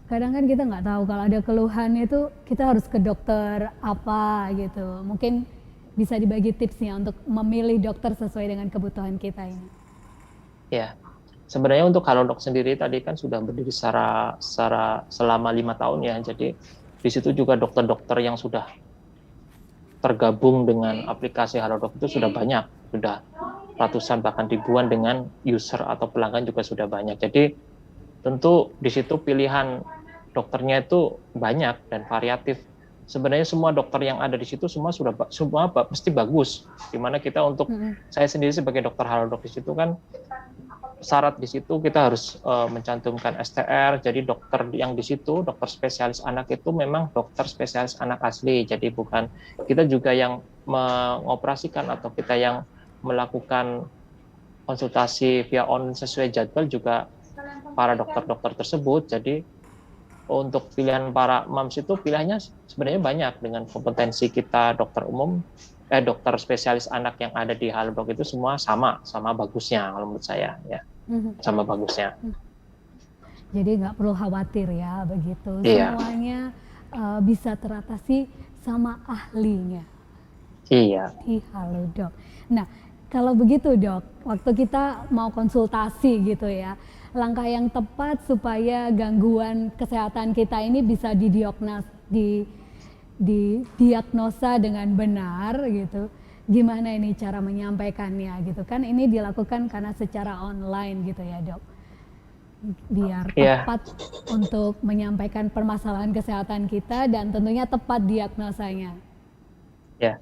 Kadang kan kita nggak tahu kalau ada keluhan itu kita harus ke dokter apa gitu. Mungkin bisa dibagi tipsnya untuk memilih dokter sesuai dengan kebutuhan kita ini. Ya, sebenarnya untuk Halodoc sendiri tadi kan sudah berdiri secara selama 5 tahun ya. Jadi di situ juga dokter-dokter yang sudah tergabung dengan aplikasi Halodoc itu sudah banyak, sudah ratusan bahkan ribuan, dengan user atau pelanggan juga sudah banyak. Jadi tentu di situ pilihan dokternya itu banyak dan variatif. Sebenarnya semua dokter yang ada di situ semua pasti bagus. Dimana kita untuk saya sendiri sebagai dokter halodoc di situ kan syarat di situ kita harus mencantumkan STR. Jadi dokter yang di situ, dokter spesialis anak itu memang dokter spesialis anak asli. Jadi bukan kita juga yang mengoperasikan atau kita yang melakukan konsultasi via online sesuai jadwal juga para dokter-dokter tersebut. Jadi untuk pilihan para mams itu pilihannya sebenarnya banyak, dengan kompetensi kita dokter umum, dokter spesialis anak yang ada di halodoc itu semua sama bagusnya kalau menurut saya ya, sama bagusnya. Jadi nggak perlu khawatir ya begitu, Iya. semuanya bisa teratasi sama ahlinya. Iya. Di halodoc. Nah, kalau begitu dok, waktu kita mau konsultasi gitu ya, langkah yang tepat supaya gangguan kesehatan kita ini bisa didiagnosa dengan benar gitu. Gimana ini cara menyampaikannya gitu kan? Ini dilakukan karena secara online gitu ya dok. Biar tepat untuk menyampaikan permasalahan kesehatan kita dan tentunya tepat diagnosanya. Ya.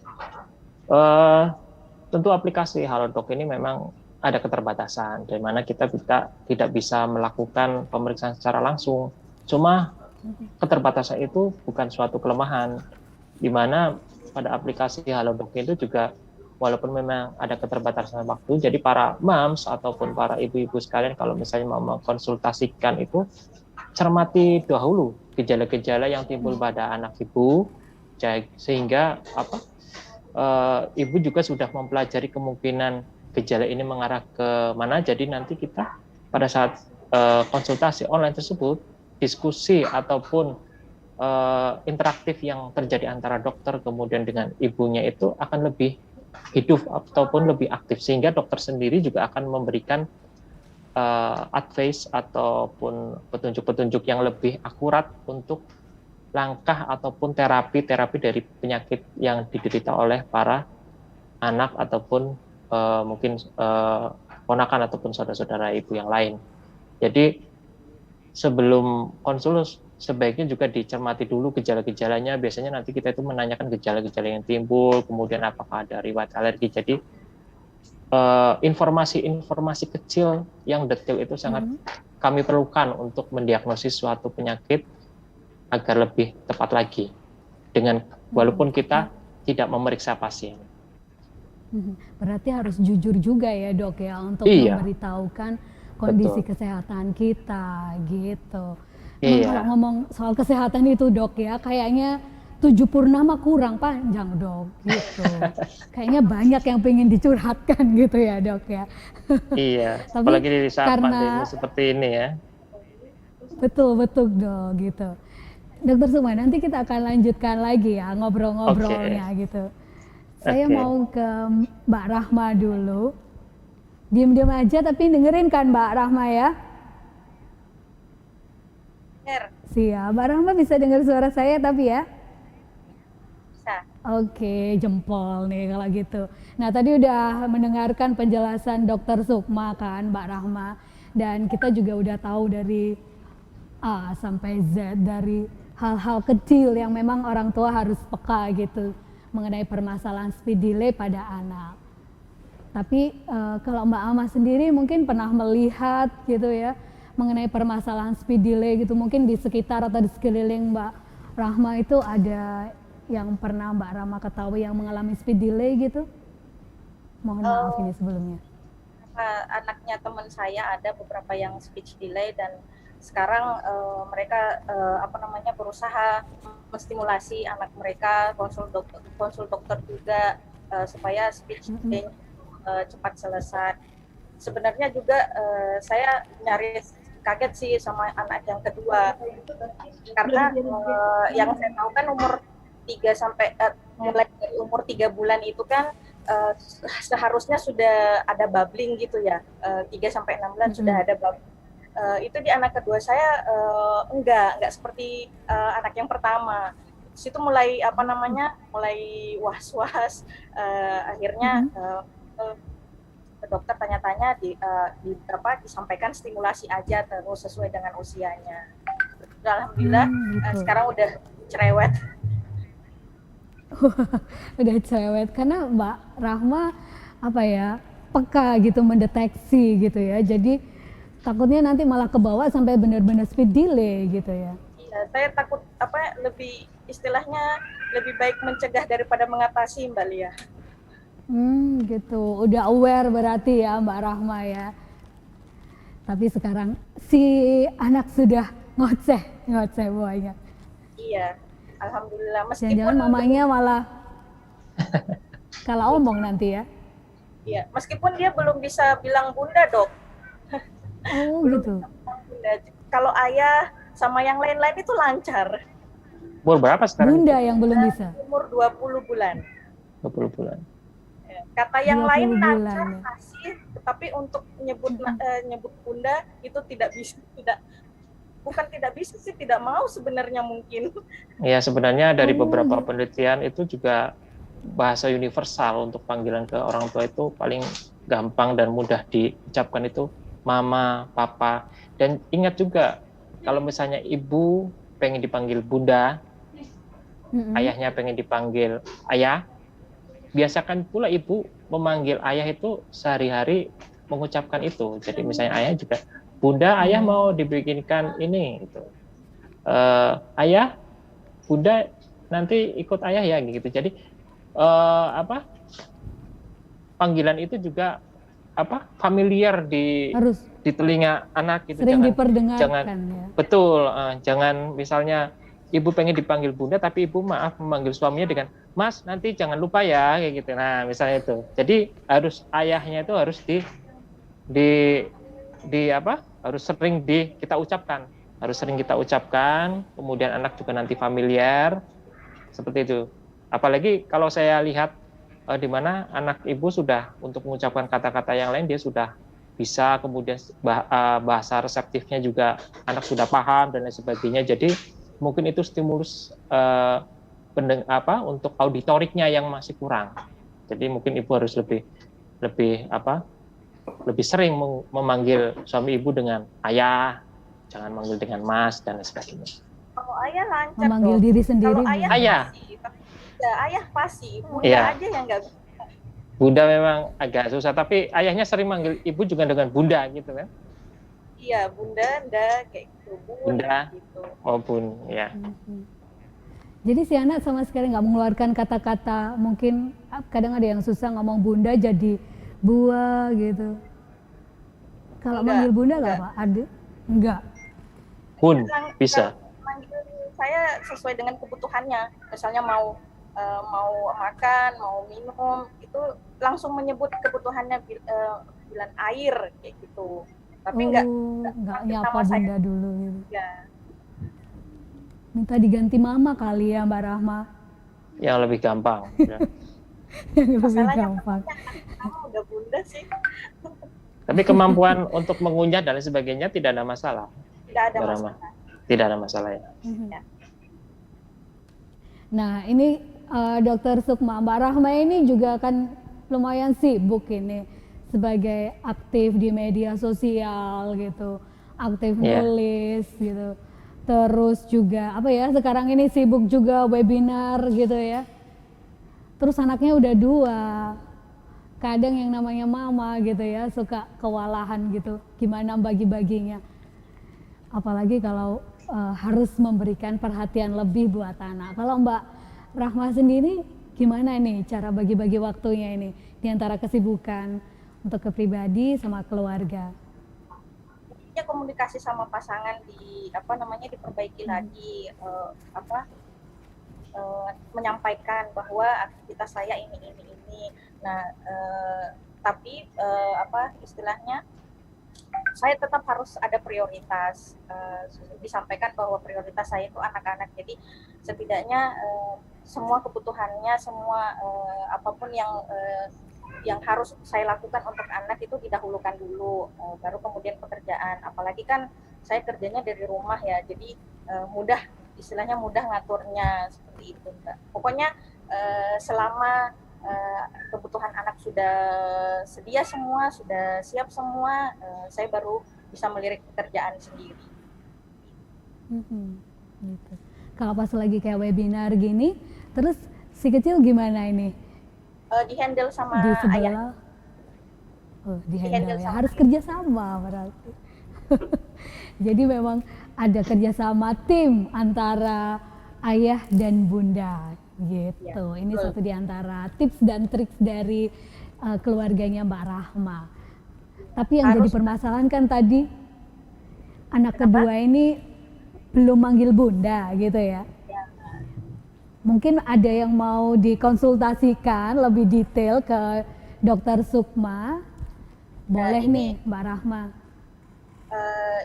Tentu aplikasi halodoc ini memang ada keterbatasan, di mana kita tidak bisa melakukan pemeriksaan secara langsung. Cuma keterbatasan itu bukan suatu kelemahan, di mana pada aplikasi halodoc itu juga walaupun memang ada keterbatasan waktu, jadi para moms ataupun para ibu-ibu sekalian kalau misalnya mau mengkonsultasikan itu cermati dahulu gejala-gejala yang timbul pada anak ibu, sehingga ibu juga sudah mempelajari kemungkinan gejala ini mengarah ke mana. Jadi nanti kita pada saat konsultasi online tersebut, diskusi ataupun interaktif yang terjadi antara dokter kemudian dengan ibunya itu akan lebih hidup ataupun lebih aktif, sehingga dokter sendiri juga akan memberikan advice ataupun petunjuk-petunjuk yang lebih akurat untuk langkah ataupun terapi dari penyakit yang diderita oleh para anak ataupun mungkin ponakan ataupun saudara-saudara ibu yang lain. Jadi sebelum konsul sebaiknya juga dicermati dulu gejala-gejalanya. Biasanya nanti kita itu menanyakan gejala-gejala yang timbul, kemudian apakah ada riwayat alergi. Jadi informasi-informasi kecil yang detail itu sangat kami perlukan untuk mendiagnosis suatu penyakit agar lebih tepat lagi, dengan walaupun kita tidak memeriksa pasien. Berarti harus jujur juga ya dok ya untuk memberitahukan kondisi kesehatan kita gitu. Kalau ngomong soal kesehatan itu dok ya, kayaknya 7 purnama kurang panjang dok gitu. Kayaknya banyak yang pengen dicurhatkan gitu ya dok ya. Iya. Tapi apalagi di saat pandemi seperti ini ya. Betul dok gitu. Dokter Sukma, nanti kita akan lanjutkan lagi ya ngobrol-ngobrolnya gitu. Saya mau ke Mbak Rahma dulu. Diam-diam aja tapi dengerin kan Mbak Rahma ya? Siap. Mbak Rahma bisa dengar suara saya tapi ya? Bisa. Oke, jempol nih kalau gitu. Nah tadi udah mendengarkan penjelasan Dokter Sukma kan Mbak Rahma. Dan kita juga udah tahu dari A sampai Z, dari hal-hal kecil yang memang orang tua harus peka gitu mengenai permasalahan speed delay pada anak. Tapi kalau Mbak Alma sendiri mungkin pernah melihat gitu ya mengenai permasalahan speed delay gitu, mungkin di sekitar atau di sekeliling Mbak Rahma itu ada yang pernah Mbak Rahma ketahui yang mengalami speed delay gitu? Mohon maaf ini sebelumnya. Anaknya teman saya ada beberapa yang speech delay dan sekarang mereka berusaha menstimulasi anak mereka, konsul dokter juga supaya speech delay cepat selesai. Sebenarnya juga saya nyaris kaget sih sama anak yang kedua karena yang saya tahu kan mulai dari umur 3 bulan itu kan seharusnya sudah ada bubbling gitu ya, 3 sampai 6 bulan sudah ada bubbling. Itu di anak kedua saya enggak seperti anak yang pertama. Situ mulai mulai was-was, akhirnya ke dokter tanya-tanya disampaikan stimulasi aja terus sesuai dengan usianya. Alhamdulillah gitu. sekarang udah cerewet. Udah cerewet karena Mbak Rahma apa ya, peka gitu mendeteksi gitu ya. Jadi takutnya nanti malah kebawa sampai benar-benar speed delay gitu ya. Iya, saya takut lebih istilahnya lebih baik mencegah daripada mengatasi, Mbak Lia. Gitu. Udah aware berarti ya Mbak Rahma ya. Tapi sekarang si anak sudah ngoceh banyak. Iya, alhamdulillah. Jangan-jangan mamanya malah kalah omong nanti ya. Iya, meskipun dia belum bisa bilang bunda, Dok. Oh belum gitu. bisa bilang bunda. Kalau ayah sama yang lain-lain itu lancar. Umur berapa sekarang? Bunda yang belum bisa. Umur 20 bulan. 20 bulan. Kata yang lain bulan, lancar ya. kasih, tetapi untuk nyebut bunda itu tidak bisa, bukan tidak bisa sih, tidak mau sebenarnya mungkin. Ya sebenarnya dari beberapa penelitian itu juga bahasa universal untuk panggilan ke orang tua itu paling gampang dan mudah diucapkan itu mama, papa. Dan ingat juga kalau misalnya ibu pengen dipanggil bunda, ayahnya pengen dipanggil ayah, biasakan pula ibu memanggil ayah itu sehari-hari mengucapkan itu. Jadi misalnya ayah juga, bunda, ayah mau dibikinkan ini, gitu. Ayah, bunda nanti ikut ayah ya, gitu. Jadi panggilan itu juga familiar di telinga anak gitu. Sering diperdengarkan ya. Betul, jangan misalnya ibu pengen dipanggil bunda tapi ibu maaf memanggil suaminya dengan mas, nanti jangan lupa ya, kayak gitu. Nah misalnya itu, jadi harus ayahnya itu harus harus sering kita ucapkan, kemudian anak juga nanti familiar seperti itu. Apalagi kalau saya lihat di mana anak ibu sudah untuk mengucapkan kata-kata yang lain dia sudah bisa, kemudian bahasa reseptifnya juga anak sudah paham dan lain sebagainya. Jadi mungkin itu stimulus untuk auditoriknya yang masih kurang. Jadi mungkin ibu harus lebih sering memanggil suami ibu dengan ayah, jangan manggil dengan mas dan lain sebagainya. Kalau ayah lancar, memanggil diri sendiri. Kalau ayah pasti, bunda aja yang nggak bisa. Bunda memang agak susah, tapi ayahnya sering manggil ibu juga dengan bunda gitu kan? Iya, bunda, kayak gitu. Bunda gitu. Maupun ya. Jadi si anak sama sekali nggak mengeluarkan kata-kata, mungkin kadang ada yang susah ngomong bunda jadi buah gitu. Kalau manggil bunda nggak Pak? Ada? Enggak. Bun bisa. Manggil saya sesuai dengan kebutuhannya. Misalnya mau makan, mau minum, itu langsung menyebut kebutuhannya bilang air kayak gitu. Tapi enggak nyapa bunda dulu gitu. Ya. Minta diganti mama kali ya Mbak Rahma. Yang lebih gampang. Ya. Yang lebih gampang. Kamu udah bunda sih. Tapi kemampuan untuk mengunyah dan lain sebagainya tidak ada masalah. Tidak ada masalah. Tidak ada masalah ya. Nah ini Dokter Sukma, Mbak Rahma ini juga kan lumayan sibuk ini sebagai aktif di media sosial gitu, aktif nulis gitu. Terus juga sekarang ini sibuk juga webinar gitu ya. Terus anaknya udah 2. Kadang yang namanya mama gitu ya suka kewalahan gitu, gimana bagi-baginya. Apalagi kalau harus memberikan perhatian lebih buat anak. Kalau Mbak Rahma sendiri gimana nih cara bagi-bagi waktunya ini di antara kesibukan untuk ke pribadi sama keluarga? Ya, komunikasi sama pasangan diperbaiki lagi, menyampaikan bahwa aktivitas saya ini. Nah, tapi istilahnya saya tetap harus ada prioritas, disampaikan bahwa prioritas saya itu anak-anak. Jadi setidaknya semua kebutuhannya, semua apapun yang harus saya lakukan untuk anak itu didahulukan dulu, baru kemudian pekerjaan. Apalagi kan saya kerjanya dari rumah ya, jadi istilahnya mudah ngaturnya seperti itu, Mbak. Pokoknya selama kebutuhan anak sudah sedia semua, sudah siap semua, saya baru bisa melirik pekerjaan sendiri. Gitu. Kalau pas lagi kayak webinar gini, terus si kecil gimana ini? Dihandle sama Di ayah. sebelah? Oh, dihandle ya. sama Harus kerjasama berarti. Jadi memang ada kerjasama tim antara ayah dan bunda gitu. Ya, Ini betul. satu di antara tips dan trik dari keluarganya Mbak Rahma. Tapi yang jadi permasalahan kan tadi anak kedua ini belum manggil bunda gitu ya. Ya. Mungkin ada yang mau dikonsultasikan lebih detail ke Dokter Sukma. Boleh nih Mbak Rahma.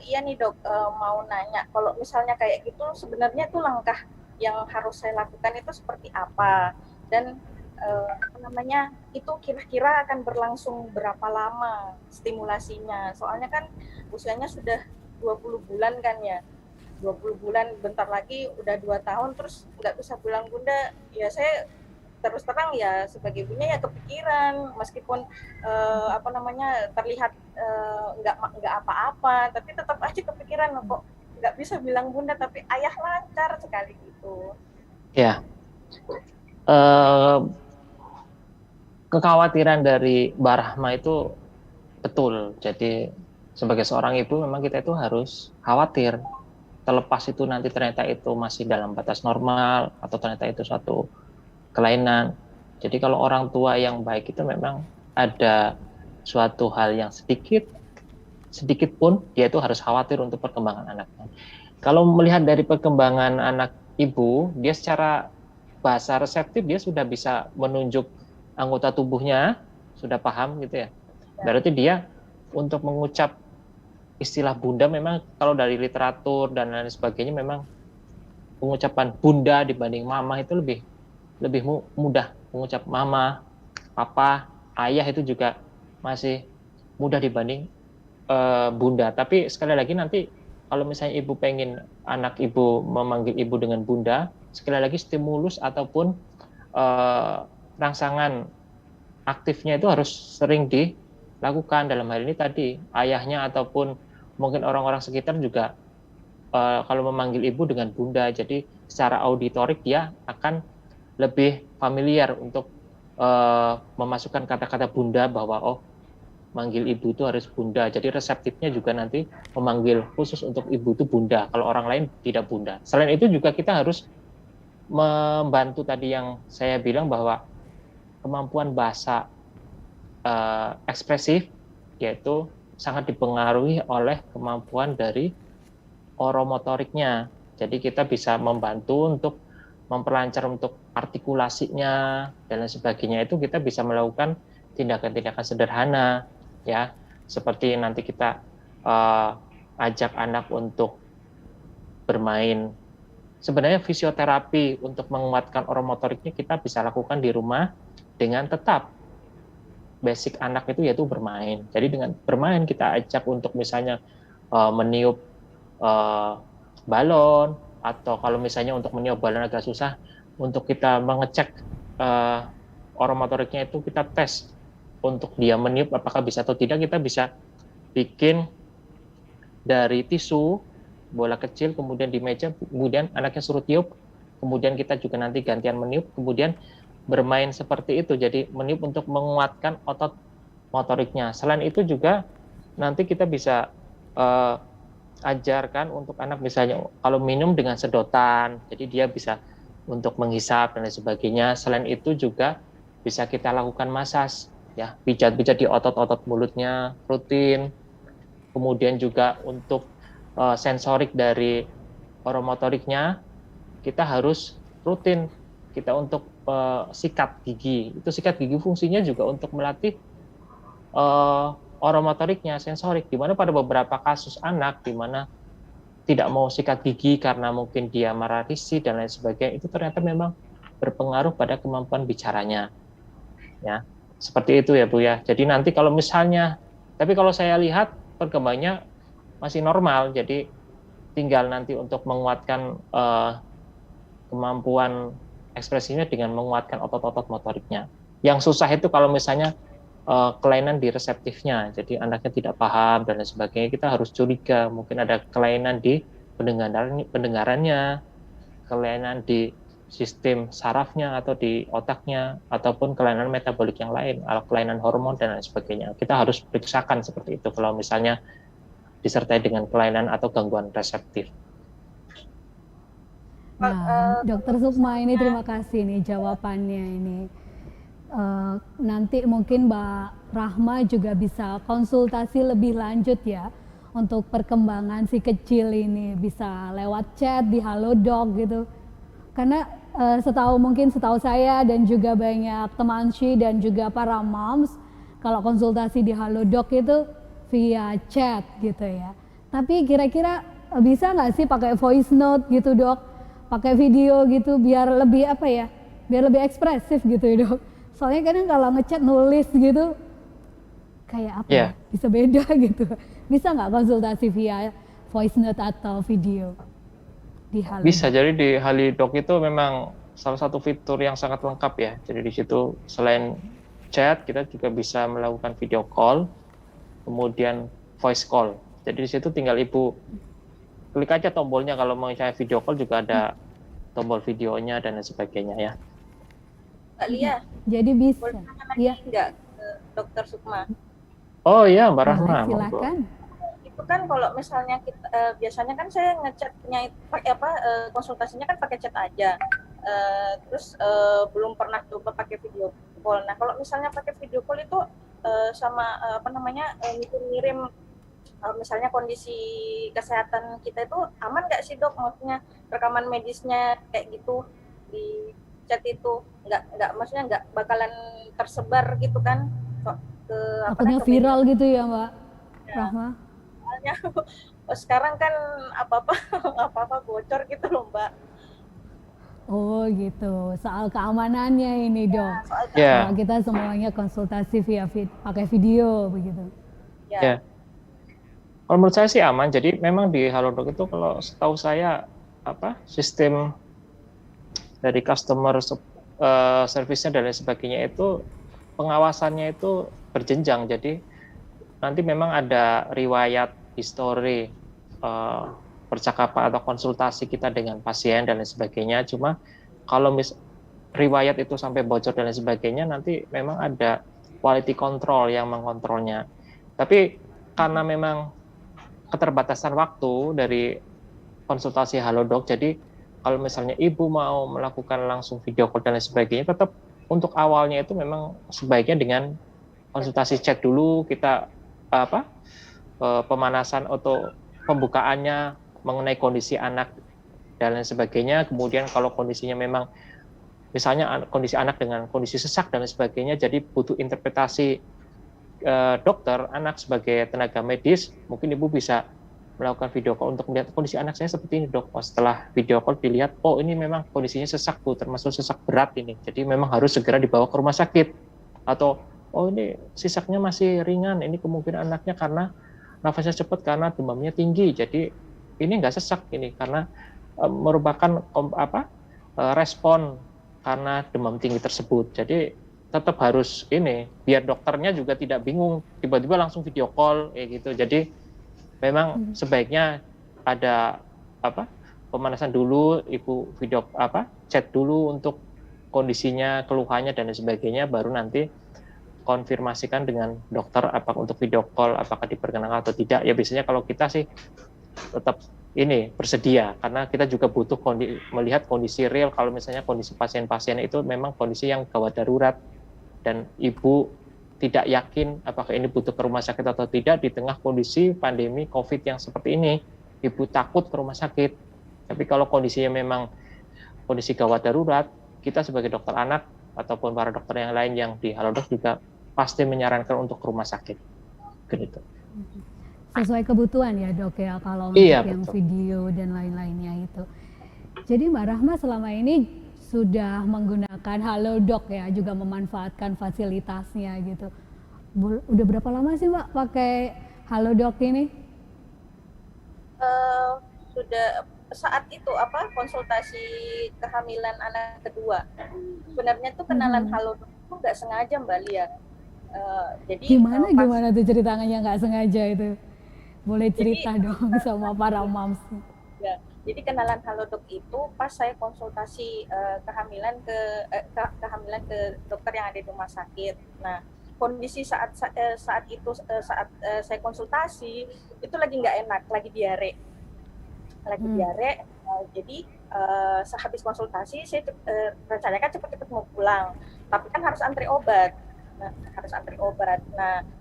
Iya nih dok, mau nanya, kalau misalnya kayak gitu sebenarnya tuh langkah yang harus saya lakukan itu seperti apa, dan apa namanya, itu kira-kira akan berlangsung berapa lama stimulasinya, soalnya kan usianya sudah 20 bulan kan ya, 20 bulan, bentar lagi udah 2 tahun terus nggak bisa bilang bunda, ya saya terus terang ya sebagai ibunya ya kepikiran, meskipun apa namanya terlihat nggak apa-apa, tapi tetap aja kepikiran kok nggak bisa bilang bunda tapi ayah lancar sekali gitu. Ya, kekhawatiran dari Mbak Rahma itu betul. Jadi sebagai seorang ibu memang kita itu harus khawatir. Terlepas itu nanti ternyata itu masih dalam batas normal atau ternyata itu suatu kelainan. Jadi kalau orang tua yang baik itu memang ada suatu hal yang sedikit pun dia itu harus khawatir untuk perkembangan anaknya. Kalau melihat dari perkembangan anak ibu, dia secara bahasa reseptif dia sudah bisa menunjuk anggota tubuhnya, sudah paham gitu ya. Berarti dia untuk mengucap istilah bunda memang kalau dari literatur dan lain sebagainya memang pengucapan bunda dibanding mama itu lebih mudah. Mengucap mama, papa, ayah itu juga masih mudah dibanding bunda. Tapi sekali lagi nanti kalau misalnya ibu pengen anak ibu memanggil ibu dengan bunda, sekali lagi stimulus ataupun rangsangan aktifnya itu harus sering dilakukan. Dalam hal ini tadi ayahnya ataupun mungkin orang-orang sekitar juga kalau memanggil ibu dengan bunda, jadi secara auditorik dia akan lebih familiar untuk memasukkan kata-kata bunda bahwa oh manggil ibu itu harus bunda. Jadi reseptifnya juga nanti memanggil khusus untuk ibu itu bunda. Kalau orang lain tidak bunda. Selain itu juga kita harus membantu tadi yang saya bilang bahwa kemampuan bahasa ekspresif yaitu sangat dipengaruhi oleh kemampuan dari oromotoriknya. Jadi kita bisa membantu untuk memperlancar untuk artikulasinya dan lain sebagainya. Itu kita bisa melakukan tindakan-tindakan sederhana ya, seperti nanti kita ajak anak untuk bermain. Sebenarnya fisioterapi untuk menguatkan oromotoriknya kita bisa lakukan di rumah dengan tetap basic anak itu yaitu bermain. Jadi dengan bermain kita ajak untuk misalnya meniup balon, atau kalau misalnya untuk meniup balon agak susah, untuk kita mengecek oromotoriknya itu kita tes untuk dia meniup apakah bisa atau tidak. Kita bisa bikin dari tisu bola kecil, kemudian di meja, kemudian anaknya suruh tiup, kemudian kita juga nanti gantian meniup, kemudian bermain seperti itu. Jadi meniup untuk menguatkan otot motoriknya. Selain itu juga nanti kita bisa ajarkan untuk anak misalnya kalau minum dengan sedotan, jadi dia bisa untuk menghisap dan lain sebagainya. Selain itu juga bisa kita lakukan masas, ya, pijat-pijat di otot-otot mulutnya rutin. Kemudian juga untuk sensorik dari oromotoriknya kita harus rutin. Kita untuk sikat gigi, itu sikat gigi fungsinya juga untuk melatih oromotoriknya, sensorik, di mana pada beberapa kasus anak di mana tidak mau sikat gigi karena mungkin dia marah risih dan lain sebagainya, itu ternyata memang berpengaruh pada kemampuan bicaranya. Ya, seperti itu ya Bu ya. Jadi nanti kalau misalnya, tapi kalau saya lihat perkembangannya masih normal, jadi tinggal nanti untuk menguatkan kemampuan ekspresinya dengan menguatkan otot-otot motoriknya. Yang susah itu kalau misalnya kelainan di reseptifnya, jadi anaknya tidak paham dan lain sebagainya, kita harus curiga mungkin ada kelainan di pendengarannya, kelainan di sistem sarafnya atau di otaknya, ataupun kelainan metabolik yang lain, kelainan hormon dan lain sebagainya. Kita harus periksakan seperti itu kalau misalnya disertai dengan kelainan atau gangguan reseptif. Nah, Dokter Sukma ini terima kasih nih jawabannya ini. Nanti mungkin Mbak Rahma juga bisa konsultasi lebih lanjut ya untuk perkembangan si kecil ini, bisa lewat chat di Halodoc gitu. Karena setahu saya dan juga banyak teman Shi dan juga para moms, kalau konsultasi di Halodoc itu via chat gitu ya. Tapi kira-kira bisa nggak sih pakai voice note gitu Dok? Pakai video gitu biar lebih apa ya? Biar lebih ekspresif gitu ya Dok. Soalnya kadang kalau ngechat nulis gitu kayak apa ya? Bisa beda gitu. Bisa nggak konsultasi via voice note atau video di Halodoc? Bisa, jadi di Halodoc itu memang salah satu fitur yang sangat lengkap ya. Jadi di situ selain chat kita juga bisa melakukan video call, kemudian voice call. Jadi di situ tinggal Ibu klik aja tombolnya, kalau mau saya video call juga ada tombol videonya dan lain sebagainya ya. Mbak Lia, jadi bisa. Boleh tanya lagi nggak ke Dokter Sukma? Oh iya, Mbak Rahma. Silakan. Itu kan kalau misalnya kita biasanya kan saya ngechatnya konsultasinya kan pakai chat aja. Terus belum pernah coba pakai video call. Nah, kalau misalnya pakai video call itu sama ngirim misalnya kondisi kesehatan kita itu aman nggak sih Dok? Maksudnya rekaman medisnya kayak gitu di chat itu maksudnya nggak bakalan tersebar gitu kan ke takutnya viral media gitu ya Mbak Rahma. Soalnya sekarang kan apa-apa bocor gitu loh Mbak. Oh gitu, soal keamanannya ini Dok. Ya. Kita semuanya konsultasi via pakai video begitu. Ya. Kalau menurut saya sih aman. Jadi memang di Halodoc itu kalau setahu saya sistem dari customer service-nya dan lain sebagainya itu pengawasannya itu berjenjang. Jadi nanti memang ada riwayat history percakapan atau konsultasi kita dengan pasien dan lain sebagainya. Cuma kalau riwayat itu sampai bocor dan lain sebagainya, nanti memang ada quality control yang mengontrolnya. Tapi karena memang keterbatasan waktu dari konsultasi Halodoc, jadi kalau misalnya ibu mau melakukan langsung video call dan lain sebagainya, tetap untuk awalnya itu memang sebaiknya dengan konsultasi chat dulu, kita pemanasan atau pembukaannya mengenai kondisi anak dan lain sebagainya. Kemudian kalau kondisinya memang misalnya kondisi anak dengan kondisi sesak dan lain sebagainya, jadi butuh interpretasi dokter anak sebagai tenaga medis, mungkin ibu bisa melakukan video call untuk melihat kondisi anak saya seperti ini Dok. Setelah video call dilihat, oh ini memang kondisinya sesak Bu, termasuk sesak berat ini, jadi memang harus segera dibawa ke rumah sakit. Atau oh ini sesaknya masih ringan, ini kemungkinan anaknya karena nafasnya cepat karena demamnya tinggi, jadi ini nggak sesak ini karena merupakan respon karena demam tinggi tersebut. Jadi tetap harus ini biar dokternya juga tidak bingung tiba-tiba langsung video call kayak gitu. Jadi memang sebaiknya ada pemanasan dulu, ibu video chat dulu untuk kondisinya, keluhannya dan sebagainya, baru nanti konfirmasikan dengan dokter apakah untuk video call apakah diperkenankan atau tidak. Ya biasanya kalau kita sih tetap ini bersedia, karena kita juga butuh melihat kondisi real. Kalau misalnya kondisi pasien-pasien itu memang kondisi yang gawat darurat dan ibu tidak yakin apakah ini butuh ke rumah sakit atau tidak di tengah kondisi pandemi COVID yang seperti ini, ibu takut ke rumah sakit. Tapi kalau kondisinya memang kondisi gawat darurat, kita sebagai dokter anak ataupun para dokter yang lain yang di Halodoc juga pasti menyarankan untuk ke rumah sakit. Gitu. Sesuai kebutuhan ya Dok ya, kalau untuk yang betul. Video dan lain-lainnya itu. Jadi Mbak Rahma selama ini sudah menggunakan Halodoc ya, juga memanfaatkan fasilitasnya gitu. Udah berapa lama sih Mbak pakai Halodoc ini? Sudah saat itu konsultasi kehamilan anak kedua. Sebenarnya tuh kenalan Halodoc nggak sengaja Mbak Lia. Jadi Gimana tuh ceritanya nggak sengaja itu? Boleh cerita dong sama para moms. Ya, jadi kenalan Halodoc itu pas saya konsultasi kehamilan ke dokter yang ada di rumah sakit. Nah, kondisi saat itu saya konsultasi itu lagi nggak enak, lagi diare. Jadi sehabis konsultasi saya rencananya kan cepet-cepet mau pulang, tapi kan harus antri obat. Nah,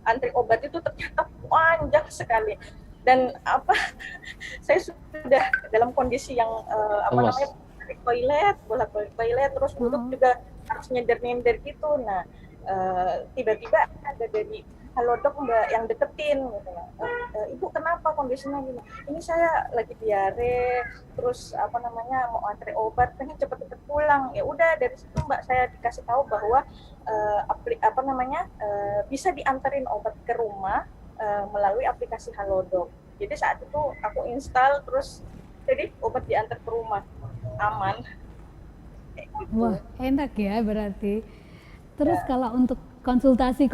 antri obat itu ternyata panjang sekali. Dan saya sudah dalam kondisi yang bolak-balik toilet, terus duduk juga harus nyender gitu. Nah, tiba-tiba ada dari Halodoc Mbak yang deketin gitu. Ibu kenapa kondisinya gini? Ini saya lagi diare, terus mau antri obat, pengen cepet-cepet pulang. Ya udah, dari situ Mbak saya dikasih tahu bahwa bisa dianterin obat ke rumah melalui aplikasi Halodoc. Jadi saat itu aku install, terus jadi obat diantar ke rumah, aman. Gitu. Wah, enak ya berarti. Terus kalau untuk konsultasi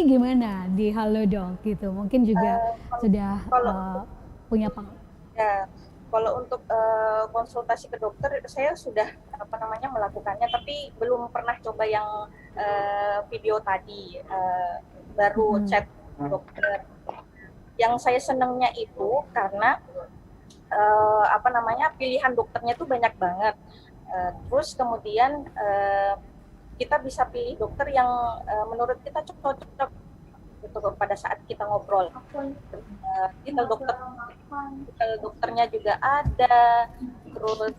gimana di Halodoc gitu? Mungkin juga sudah punya ya, kalau untuk konsultasi ke dokter saya sudah melakukannya, tapi belum pernah coba yang video tadi, baru chat dokter. Yang saya senangnya itu karena pilihan dokternya tuh banyak banget. Terus kemudian kita bisa pilih dokter yang menurut kita cocok gitu pada saat kita ngobrol. Detail dokternya juga ada, terus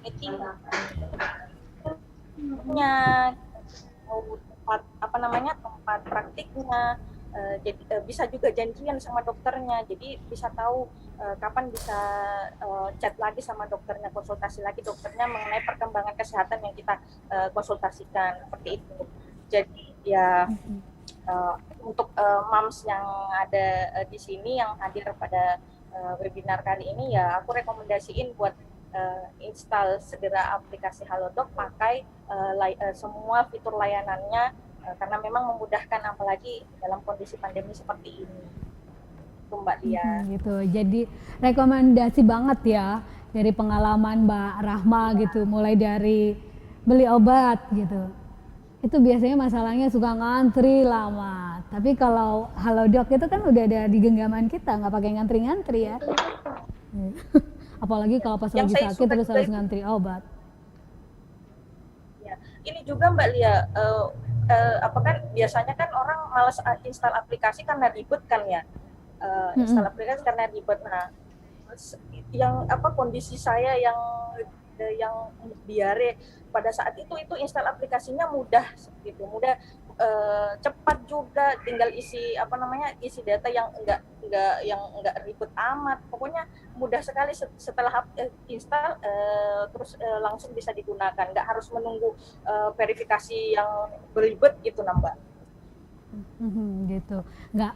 meetingnya, tempat praktiknya. Jadi bisa juga janjian sama dokternya, jadi bisa tahu kapan bisa chat lagi sama dokternya, konsultasi lagi dokternya mengenai perkembangan kesehatan yang kita konsultasikan, seperti itu. Jadi ya untuk moms yang ada di sini yang hadir pada webinar kali ini, ya aku rekomendasiin buat install segera aplikasi Halodoc, pakai semua fitur layanannya, karena memang memudahkan apalagi dalam kondisi pandemi seperti ini. Itu Mbak Lia. Gitu. Jadi rekomendasi banget ya dari pengalaman Mbak Rahma gitu, mulai dari beli obat gitu. Itu biasanya masalahnya suka ngantri lama. Tapi kalau Halodoc itu kan udah ada di genggaman kita, nggak pakai ngantri-ngantri ya. Apalagi kalau pas lagi sakit terus harus ngantri obat. Ya, ini juga Mbak Lia, biasanya kan orang malas install aplikasi karena ribet kan ya. Install aplikasi karena ribet. Nah, yang kondisi saya yang diare pada saat itu install aplikasinya mudah gitu, cepat juga, tinggal isi data yang enggak ribet amat. Pokoknya mudah sekali, setelah install terus langsung bisa digunakan, nggak harus menunggu verifikasi yang beribet gitu Mbak. Gitu, nggak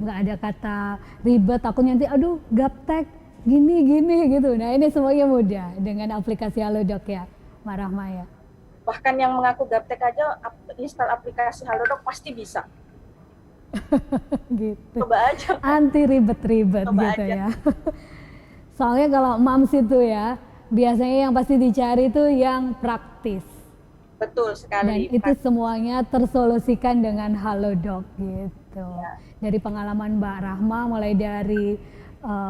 ada kata ribet, aku nanti gaptek gini gitu. Nah, ini semuanya mudah dengan aplikasi Halodoc ya, Mbak Rahma ya. Bahkan yang mengaku gaptek aja install aplikasi Halodoc pasti bisa. Gitu. Coba aja. Anti ribet-ribet gitu aja. Ya. Soalnya kalau moms itu ya, biasanya yang pasti dicari itu yang praktis. Betul sekali. Dan itu semuanya tersolusikan dengan Halodoc gitu. Ya. Dari pengalaman Mbak Rahma, mulai dari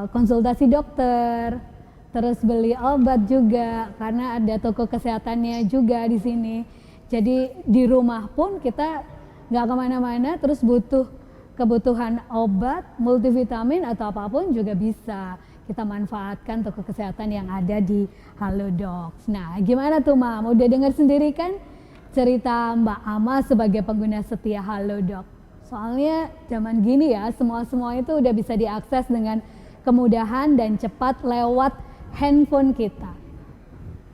konsultasi dokter, terus beli obat juga, karena ada toko kesehatannya juga di sini. Jadi di rumah pun kita nggak kemana-mana, terus butuh kebutuhan obat, multivitamin atau apapun juga bisa kita manfaatkan toko kesehatan yang ada di Halodoc. Nah, gimana tuh Mam? Udah dengar sendiri kan cerita Mbak Ama sebagai pengguna setia Halodoc. Soalnya zaman gini ya, semua itu udah bisa diakses dengan kemudahan dan cepat lewat handphone kita.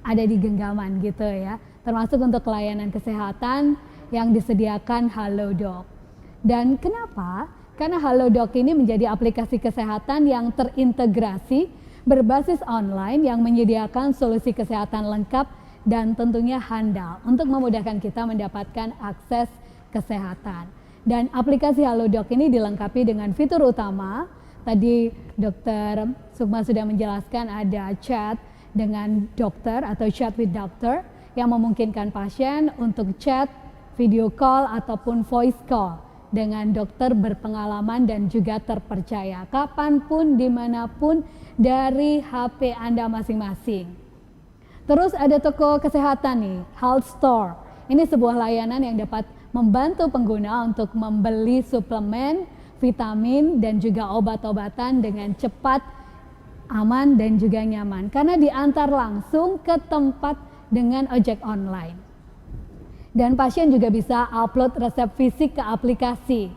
Ada di genggaman gitu ya. Termasuk untuk layanan kesehatan yang disediakan Halodoc. Dan kenapa? Karena Halodoc ini menjadi aplikasi kesehatan yang terintegrasi berbasis online yang menyediakan solusi kesehatan lengkap dan tentunya handal untuk memudahkan kita mendapatkan akses kesehatan. Dan aplikasi Halodoc ini dilengkapi dengan fitur utama. Tadi Dokter Sukma sudah menjelaskan ada chat dengan dokter atau chat with doctor yang memungkinkan pasien untuk chat, video call ataupun voice call dengan dokter berpengalaman dan juga terpercaya kapanpun, dimanapun dari HP Anda masing-masing. Terus ada toko kesehatan nih, Health Store. Ini sebuah layanan yang dapat membantu pengguna untuk membeli suplemen, vitamin, dan juga obat-obatan dengan cepat, aman, dan juga nyaman. Karena diantar langsung ke tempat dengan ojek online. Dan pasien juga bisa upload resep fisik ke aplikasi.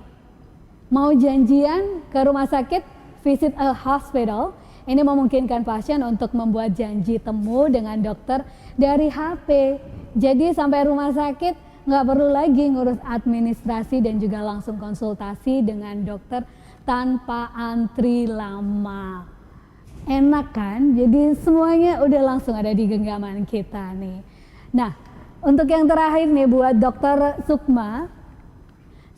Mau janjian ke rumah sakit, visit a hospital, ini memungkinkan pasien untuk membuat janji temu dengan dokter dari HP. Jadi sampai rumah sakit nggak perlu lagi ngurus administrasi dan juga langsung konsultasi dengan dokter tanpa antri lama. Enak kan? Jadi semuanya udah langsung ada di genggaman kita nih. Nah, untuk yang terakhir nih buat Dokter Sukma,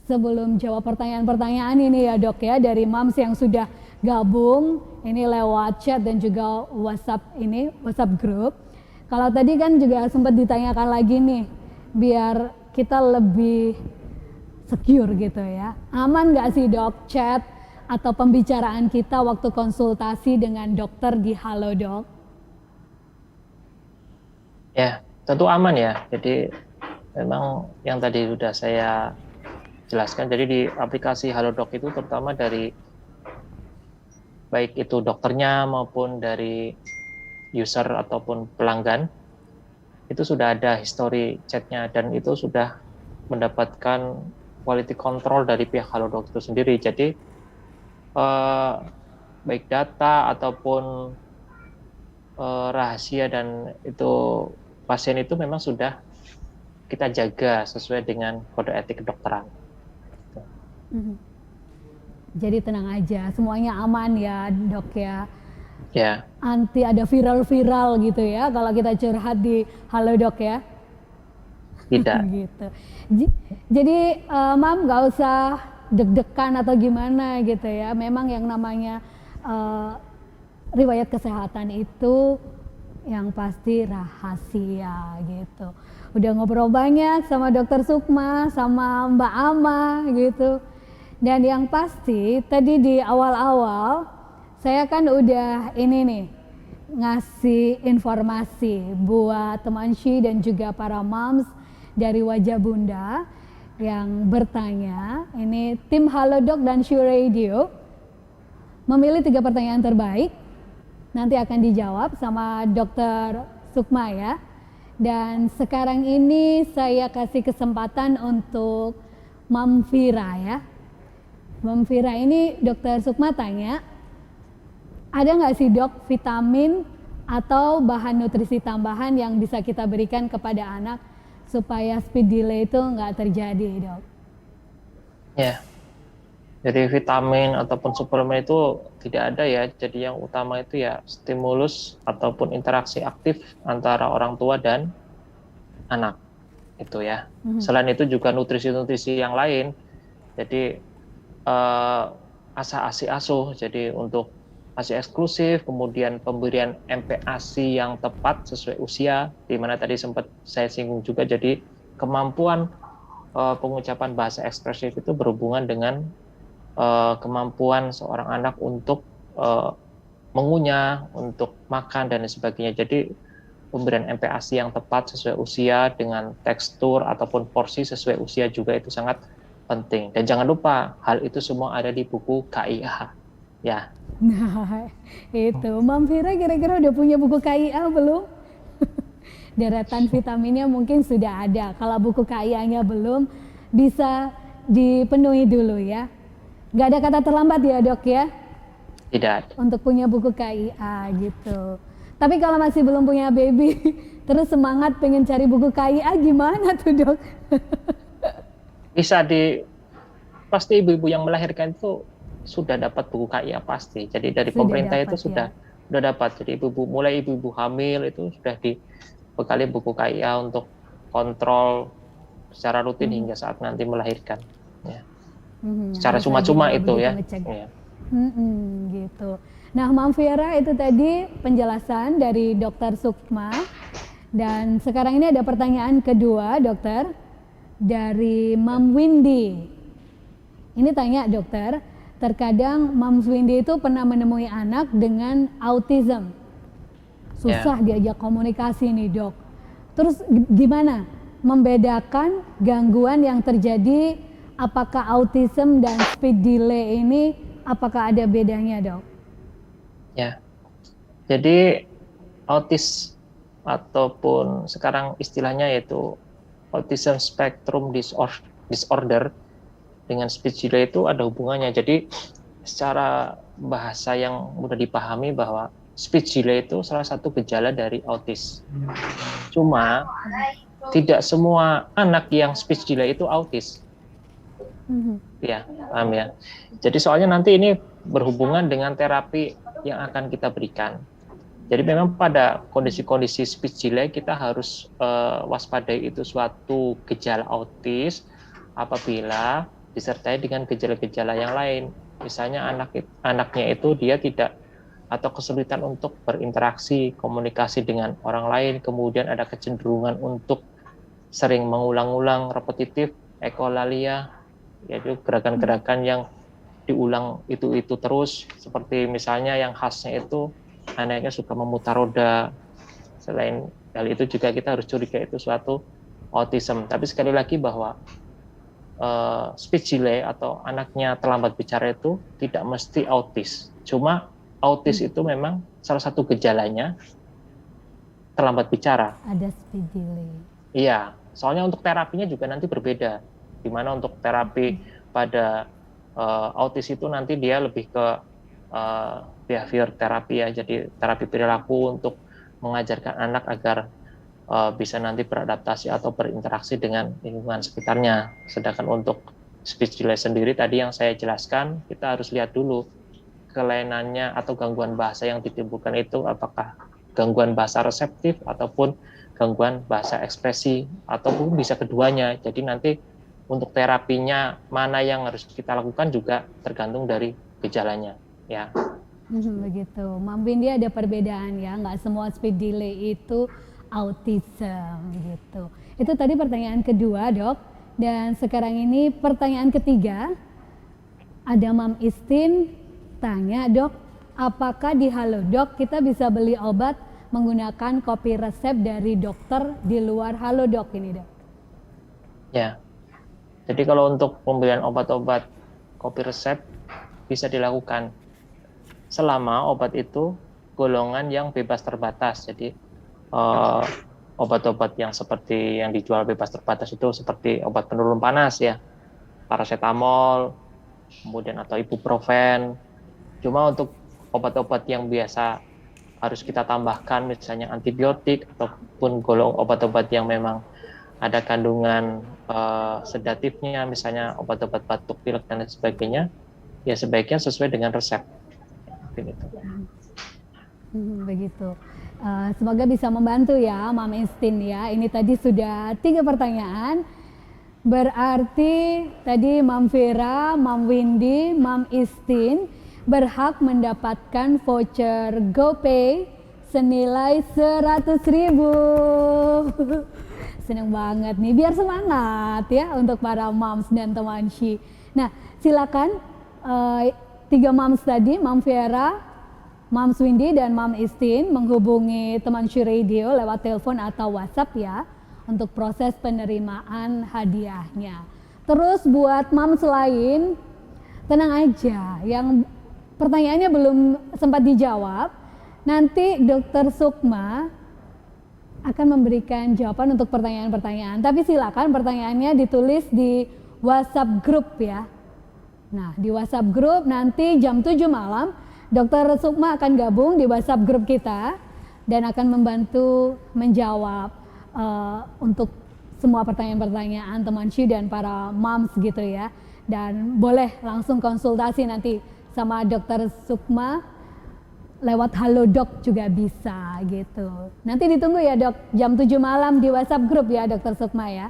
sebelum jawab pertanyaan-pertanyaan ini ya dok ya dari moms yang sudah gabung ini lewat chat dan juga WhatsApp group. Kalau tadi kan juga sempat ditanyakan lagi nih, biar kita lebih secure gitu ya. Aman nggak sih dok chat atau pembicaraan kita waktu konsultasi dengan dokter di Halodoc? Ya, tentu aman ya. Jadi memang yang tadi sudah saya jelaskan, jadi di aplikasi Halodoc itu terutama dari baik itu dokternya maupun dari user ataupun pelanggan, itu sudah ada history chatnya dan itu sudah mendapatkan quality control dari pihak Halodoc itu sendiri. Jadi baik data ataupun rahasia dan itu pasien itu memang sudah kita jaga sesuai dengan kode etik kedokteran. Jadi tenang aja, semuanya aman ya dok ya. Ya. Anti ada viral-viral gitu ya kalau kita curhat di Halodoc ya. Tidak. Gitu. Jadi mam nggak usah deg-degan atau gimana gitu ya. Memang yang namanya riwayat kesehatan itu yang pasti rahasia gitu. Udah ngobrol banyak sama Dokter Sukma, sama Mbak Ama gitu. Dan yang pasti tadi di awal-awal saya kan udah ini nih ngasih informasi buat teman Sy dan juga para moms dari Wajah Bunda yang bertanya. Ini tim Halodoc dan Sy Radio memilih 3 pertanyaan terbaik. Nanti akan dijawab sama Dokter Sukma ya. Dan sekarang ini saya kasih kesempatan untuk Mam Vira ya. Mam Vira ini Dokter Sukma tanya, ada nggak sih dok vitamin atau bahan nutrisi tambahan yang bisa kita berikan kepada anak supaya speed delay itu nggak terjadi dok? Ya, jadi vitamin ataupun suplemen itu tidak ada ya. Jadi yang utama itu ya stimulus ataupun interaksi aktif antara orang tua dan anak itu ya. Selain itu juga nutrisi-nutrisi yang lain. Jadi ASI asuh, jadi untuk ASI eksklusif, kemudian pemberian MPASI yang tepat sesuai usia, di mana tadi sempat saya singgung juga, jadi kemampuan pengucapan bahasa ekspresif itu berhubungan dengan kemampuan seorang anak untuk mengunyah, untuk makan, dan sebagainya. Jadi pemberian MPASI yang tepat sesuai usia dengan tekstur ataupun porsi sesuai usia juga itu sangat penting. Dan jangan lupa, hal itu semua ada di buku KIA. Ya. Nah, itu. Mam Vira kira-kira udah punya buku KIA belum? Deretan vitaminnya mungkin sudah ada. Kalau buku KIA-nya belum, bisa dipenuhi dulu ya. Nggak ada kata terlambat ya dok ya? Tidak. Untuk punya buku KIA gitu. Tapi kalau masih belum punya baby, terus semangat pengen cari buku KIA gimana tuh dok? Bisa pasti ibu-ibu yang melahirkan itu sudah dapat buku KIA pasti. Jadi dari Sudah pemerintah dapat, itu sudah dapat. Jadi mulai ibu-ibu hamil itu sudah bekali buku KIA untuk kontrol secara rutin hingga saat nanti melahirkan. Ya. Secara Harus cuma-cuma rajin itu begitu ya. ngecek. Ya. Gitu. Nah, Mam Vera, itu tadi penjelasan dari Dokter Sukma. Dan sekarang ini ada pertanyaan kedua, dokter, dari Mam Windy. Ini tanya, dokter, terkadang Mam Windy itu pernah menemui anak dengan autism. Susah diajak komunikasi nih, dok. Terus gimana membedakan gangguan yang terjadi, apakah autism dan speech delay ini, apakah ada bedanya, dok? Ya. Jadi autis ataupun sekarang istilahnya yaitu autism spectrum disorder dengan speech delay itu ada hubungannya. Jadi secara bahasa yang mudah dipahami bahwa speech delay itu salah satu gejala dari autis. Cuma tidak semua anak yang speech delay itu autis. Ya, paham ya. Jadi soalnya nanti ini berhubungan dengan terapi yang akan kita berikan. Jadi memang pada kondisi-kondisi speech delay kita harus waspadai itu suatu gejala autis apabila disertai dengan gejala-gejala yang lain. Misalnya anaknya itu dia tidak atau kesulitan untuk berinteraksi, komunikasi dengan orang lain, kemudian ada kecenderungan untuk sering mengulang-ulang repetitif, ekolalia, yaitu gerakan-gerakan yang diulang itu terus, seperti misalnya yang khasnya itu anaknya suka memutar roda. Selain hal itu juga kita harus curiga itu suatu autism. Tapi sekali lagi bahwa speech delay atau anaknya terlambat bicara itu tidak mesti autis. Cuma autis itu memang salah satu gejalanya terlambat bicara. Ada speech delay. Iya, soalnya untuk terapinya juga nanti berbeda. Di mana untuk terapi pada autis itu nanti dia lebih ke behavior terapi ya, jadi terapi perilaku untuk mengajarkan anak agar bisa nanti beradaptasi atau berinteraksi dengan lingkungan sekitarnya. Sedangkan untuk speech delay sendiri tadi yang saya jelaskan, kita harus lihat dulu kelainannya atau gangguan bahasa yang ditimbulkan itu apakah gangguan bahasa reseptif ataupun gangguan bahasa ekspresi ataupun bisa keduanya. Jadi nanti untuk terapinya mana yang harus kita lakukan juga tergantung dari gejalanya ya. Begitu. Mam Windy, ada perbedaan ya, nggak semua speech delay itu autism gitu. Itu tadi pertanyaan kedua, dok. Dan sekarang ini pertanyaan ketiga, ada Mam Istin tanya, dok, apakah di Halodoc kita bisa beli obat menggunakan kopi resep dari dokter di luar Halodoc ini, dok? Ya, jadi kalau untuk pembelian obat-obat kopi resep bisa dilakukan selama obat itu golongan yang bebas terbatas. Jadi obat-obat yang seperti yang dijual bebas terbatas itu seperti obat penurun panas ya, paracetamol, kemudian atau ibuprofen. Cuma untuk obat-obat yang biasa harus kita tambahkan misalnya antibiotik ataupun golong obat-obat yang memang ada kandungan sedatifnya, misalnya obat-obat batuk pilek dan lain sebagainya, ya sebaiknya sesuai dengan resep. Begitu. Semoga bisa membantu ya, Mam Istin ya. Ini tadi sudah 3 pertanyaan. Berarti tadi Mam Vera, Mam Windy, Mam Istin berhak mendapatkan voucher GoPay senilai 100.000. Senang banget nih, biar semangat ya untuk para moms dan teman Shi. Nah, silakan 3 moms tadi, Mam Vera, Mam Windy dan Mam Istin menghubungi teman Shi Radio lewat telepon atau WhatsApp ya untuk proses penerimaan hadiahnya. Terus buat moms lain, tenang aja, yang pertanyaannya belum sempat dijawab, nanti Dokter Sukma akan memberikan jawaban untuk pertanyaan-pertanyaan. Tapi silakan pertanyaannya ditulis di WhatsApp grup ya. Nah, di WhatsApp grup nanti jam 7 malam Dokter Sukma akan gabung di WhatsApp grup kita dan akan membantu menjawab untuk semua pertanyaan-pertanyaan teman Shi dan para moms gitu ya. Dan boleh langsung konsultasi nanti sama Dokter Sukma lewat Halodoc juga bisa gitu. Nanti ditunggu ya dok, jam 7 malam di WhatsApp grup ya Dokter Sukma ya.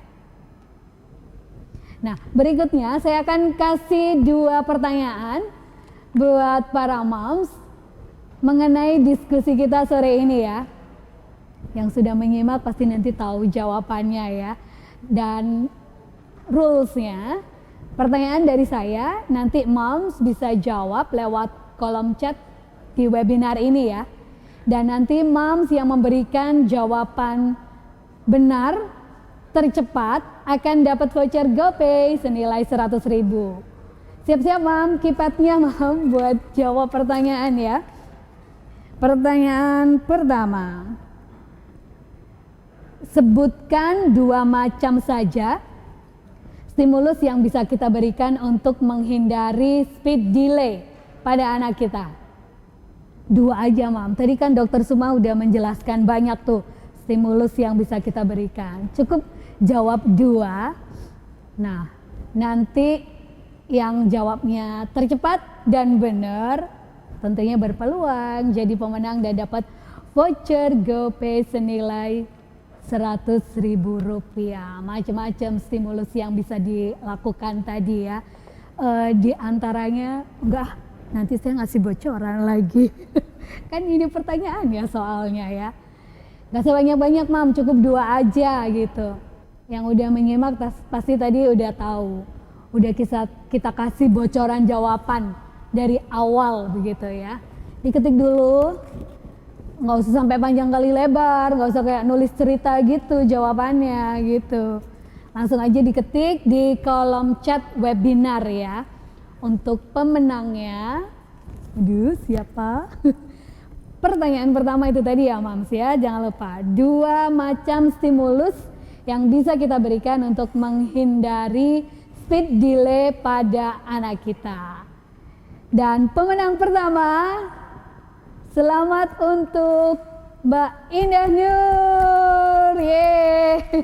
Nah berikutnya saya akan kasih 2 pertanyaan buat para moms mengenai diskusi kita sore ini ya. Yang sudah menyimak pasti nanti tahu jawabannya ya. Dan rulesnya, pertanyaan dari saya, nanti moms bisa jawab lewat kolom chat di webinar ini ya. Dan nanti moms yang memberikan jawaban benar tercepat akan dapat voucher GoPay senilai 100.000. Siap-siap mam, kipatnya mam buat jawab pertanyaan ya. Pertanyaan pertama, sebutkan 2 macam saja stimulus yang bisa kita berikan untuk menghindari speed delay pada anak kita. 2 aja mam, tadi kan Dokter Sukma udah menjelaskan banyak tuh stimulus yang bisa kita berikan. Cukup jawab 2. Nah, nanti yang jawabnya tercepat dan benar tentunya berpeluang jadi pemenang dan dapat voucher GoPay senilai Rp100.000. Macam-macam stimulus yang bisa dilakukan tadi ya. Di antaranya enggak, nanti saya ngasih bocoran lagi. Kan ini pertanyaan ya soalnya ya. Gak sebanyak-banyak mam, cukup 2 aja gitu. Yang udah menyimak pasti tadi udah tahu. Udah kita kasih bocoran jawaban dari awal begitu ya. Diketik dulu, nggak usah sampai panjang kali lebar, nggak usah kayak nulis cerita gitu jawabannya gitu. Langsung aja diketik di kolom chat webinar ya. Untuk pemenangnya, aduh siapa? Pertanyaan pertama itu tadi ya Mams ya, jangan lupa 2 macam stimulus yang bisa kita berikan untuk menghindari speed delay pada anak kita. Dan pemenang pertama, selamat untuk Mbak Indah Nur, yeay.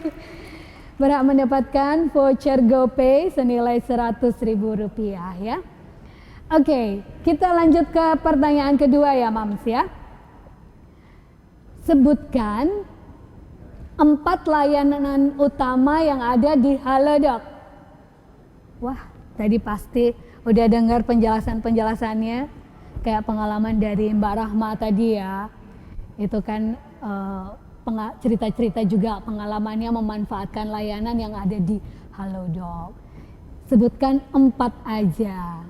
Berhak mendapatkan voucher GoPay senilai Rp100.000 ya. Oke, kita lanjut ke pertanyaan kedua ya Mams ya. Sebutkan 4 layanan utama yang ada di Halodoc. Wah, tadi pasti udah dengar penjelasannya, kayak pengalaman dari Mbak Rahma tadi ya. Itu kan cerita-cerita juga pengalamannya memanfaatkan layanan yang ada di Halodoc. Sebutkan 4 aja.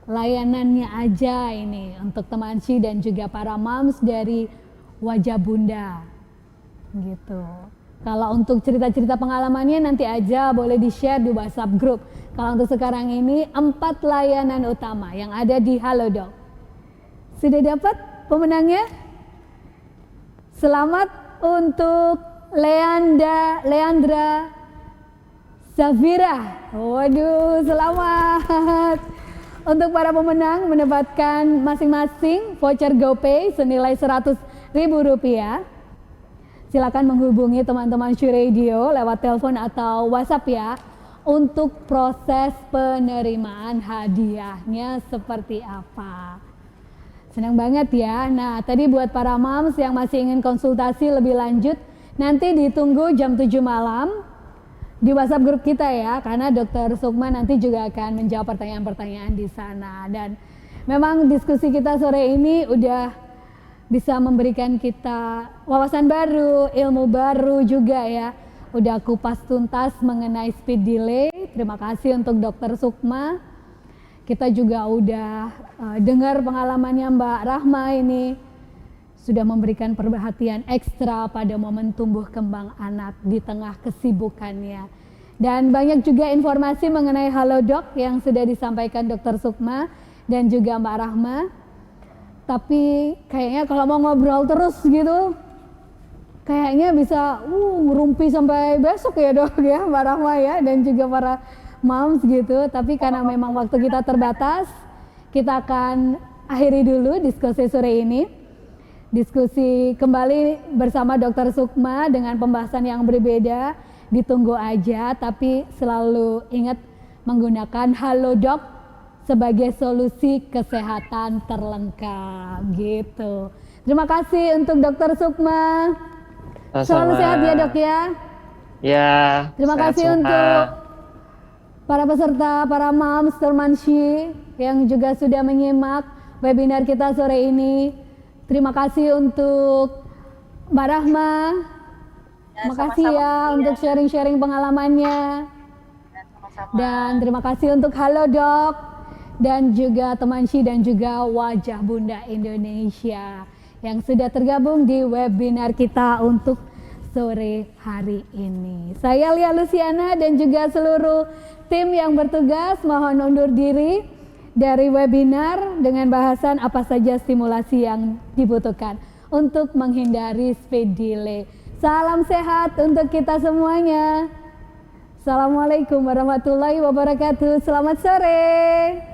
Layanannya aja ini untuk teman Ci dan juga para moms dari Wajah Bunda. Gitu. Kalau untuk cerita-cerita pengalamannya nanti aja boleh di-share di WhatsApp group. Kalau untuk sekarang ini 4 layanan utama yang ada di Halodoc. Sudah dapat pemenangnya? Selamat untuk Leandra Zafira. Waduh, selamat. Untuk para pemenang mendapatkan masing-masing voucher GoPay senilai Rp100.000. Silakan menghubungi teman-teman Shu Radio lewat telepon atau WhatsApp ya untuk proses penerimaan hadiahnya seperti apa. Senang banget ya. Nah, tadi buat para moms yang masih ingin konsultasi lebih lanjut, nanti ditunggu jam 7 malam di WhatsApp grup kita ya, karena Dokter Sukma nanti juga akan menjawab pertanyaan-pertanyaan di sana. Dan memang diskusi kita sore ini udah bisa memberikan kita wawasan baru, ilmu baru juga ya. Udah kupas tuntas mengenai speed delay. Terima kasih untuk Dokter Sukma. Kita juga udah dengar pengalamannya Mbak Rahma ini. Sudah memberikan perhatian ekstra pada momen tumbuh kembang anak di tengah kesibukannya. Dan banyak juga informasi mengenai Halodoc yang sudah disampaikan Dokter Sukma dan juga Mbak Rahma. Tapi kayaknya kalau mau ngobrol terus gitu, kayaknya bisa ngerumpi sampai besok ya dok ya Mbak Rahma ya, dan juga para moms gitu. Tapi karena memang waktu kita terbatas, kita akan akhiri dulu diskusi sore ini. Diskusi kembali bersama Dokter Sukma dengan pembahasan yang berbeda. Ditunggu aja, tapi selalu ingat menggunakan Halodoc sebagai solusi kesehatan terlengkap gitu. Terima kasih untuk Dr. Sukma. Selalu sehat ya dok ya. Ya. Terima sehat kasih semua. untuk para peserta, para moms, Turmanshi yang juga sudah menyimak webinar kita sore ini. Terima kasih untuk Mbak Rahma. Terima kasih ya untuk sharing-sharing pengalamannya. Sama-sama. Dan terima kasih untuk Halodoc dan juga Temanshi dan juga Wajah Bunda Indonesia yang sudah tergabung di webinar kita untuk sore hari ini. Saya Lia Luciana dan juga seluruh tim yang bertugas mohon undur diri dari webinar dengan bahasan apa saja stimulasi yang dibutuhkan untuk menghindari speed delay. Salam sehat untuk kita semuanya. Assalamualaikum warahmatullahi wabarakatuh. Selamat sore.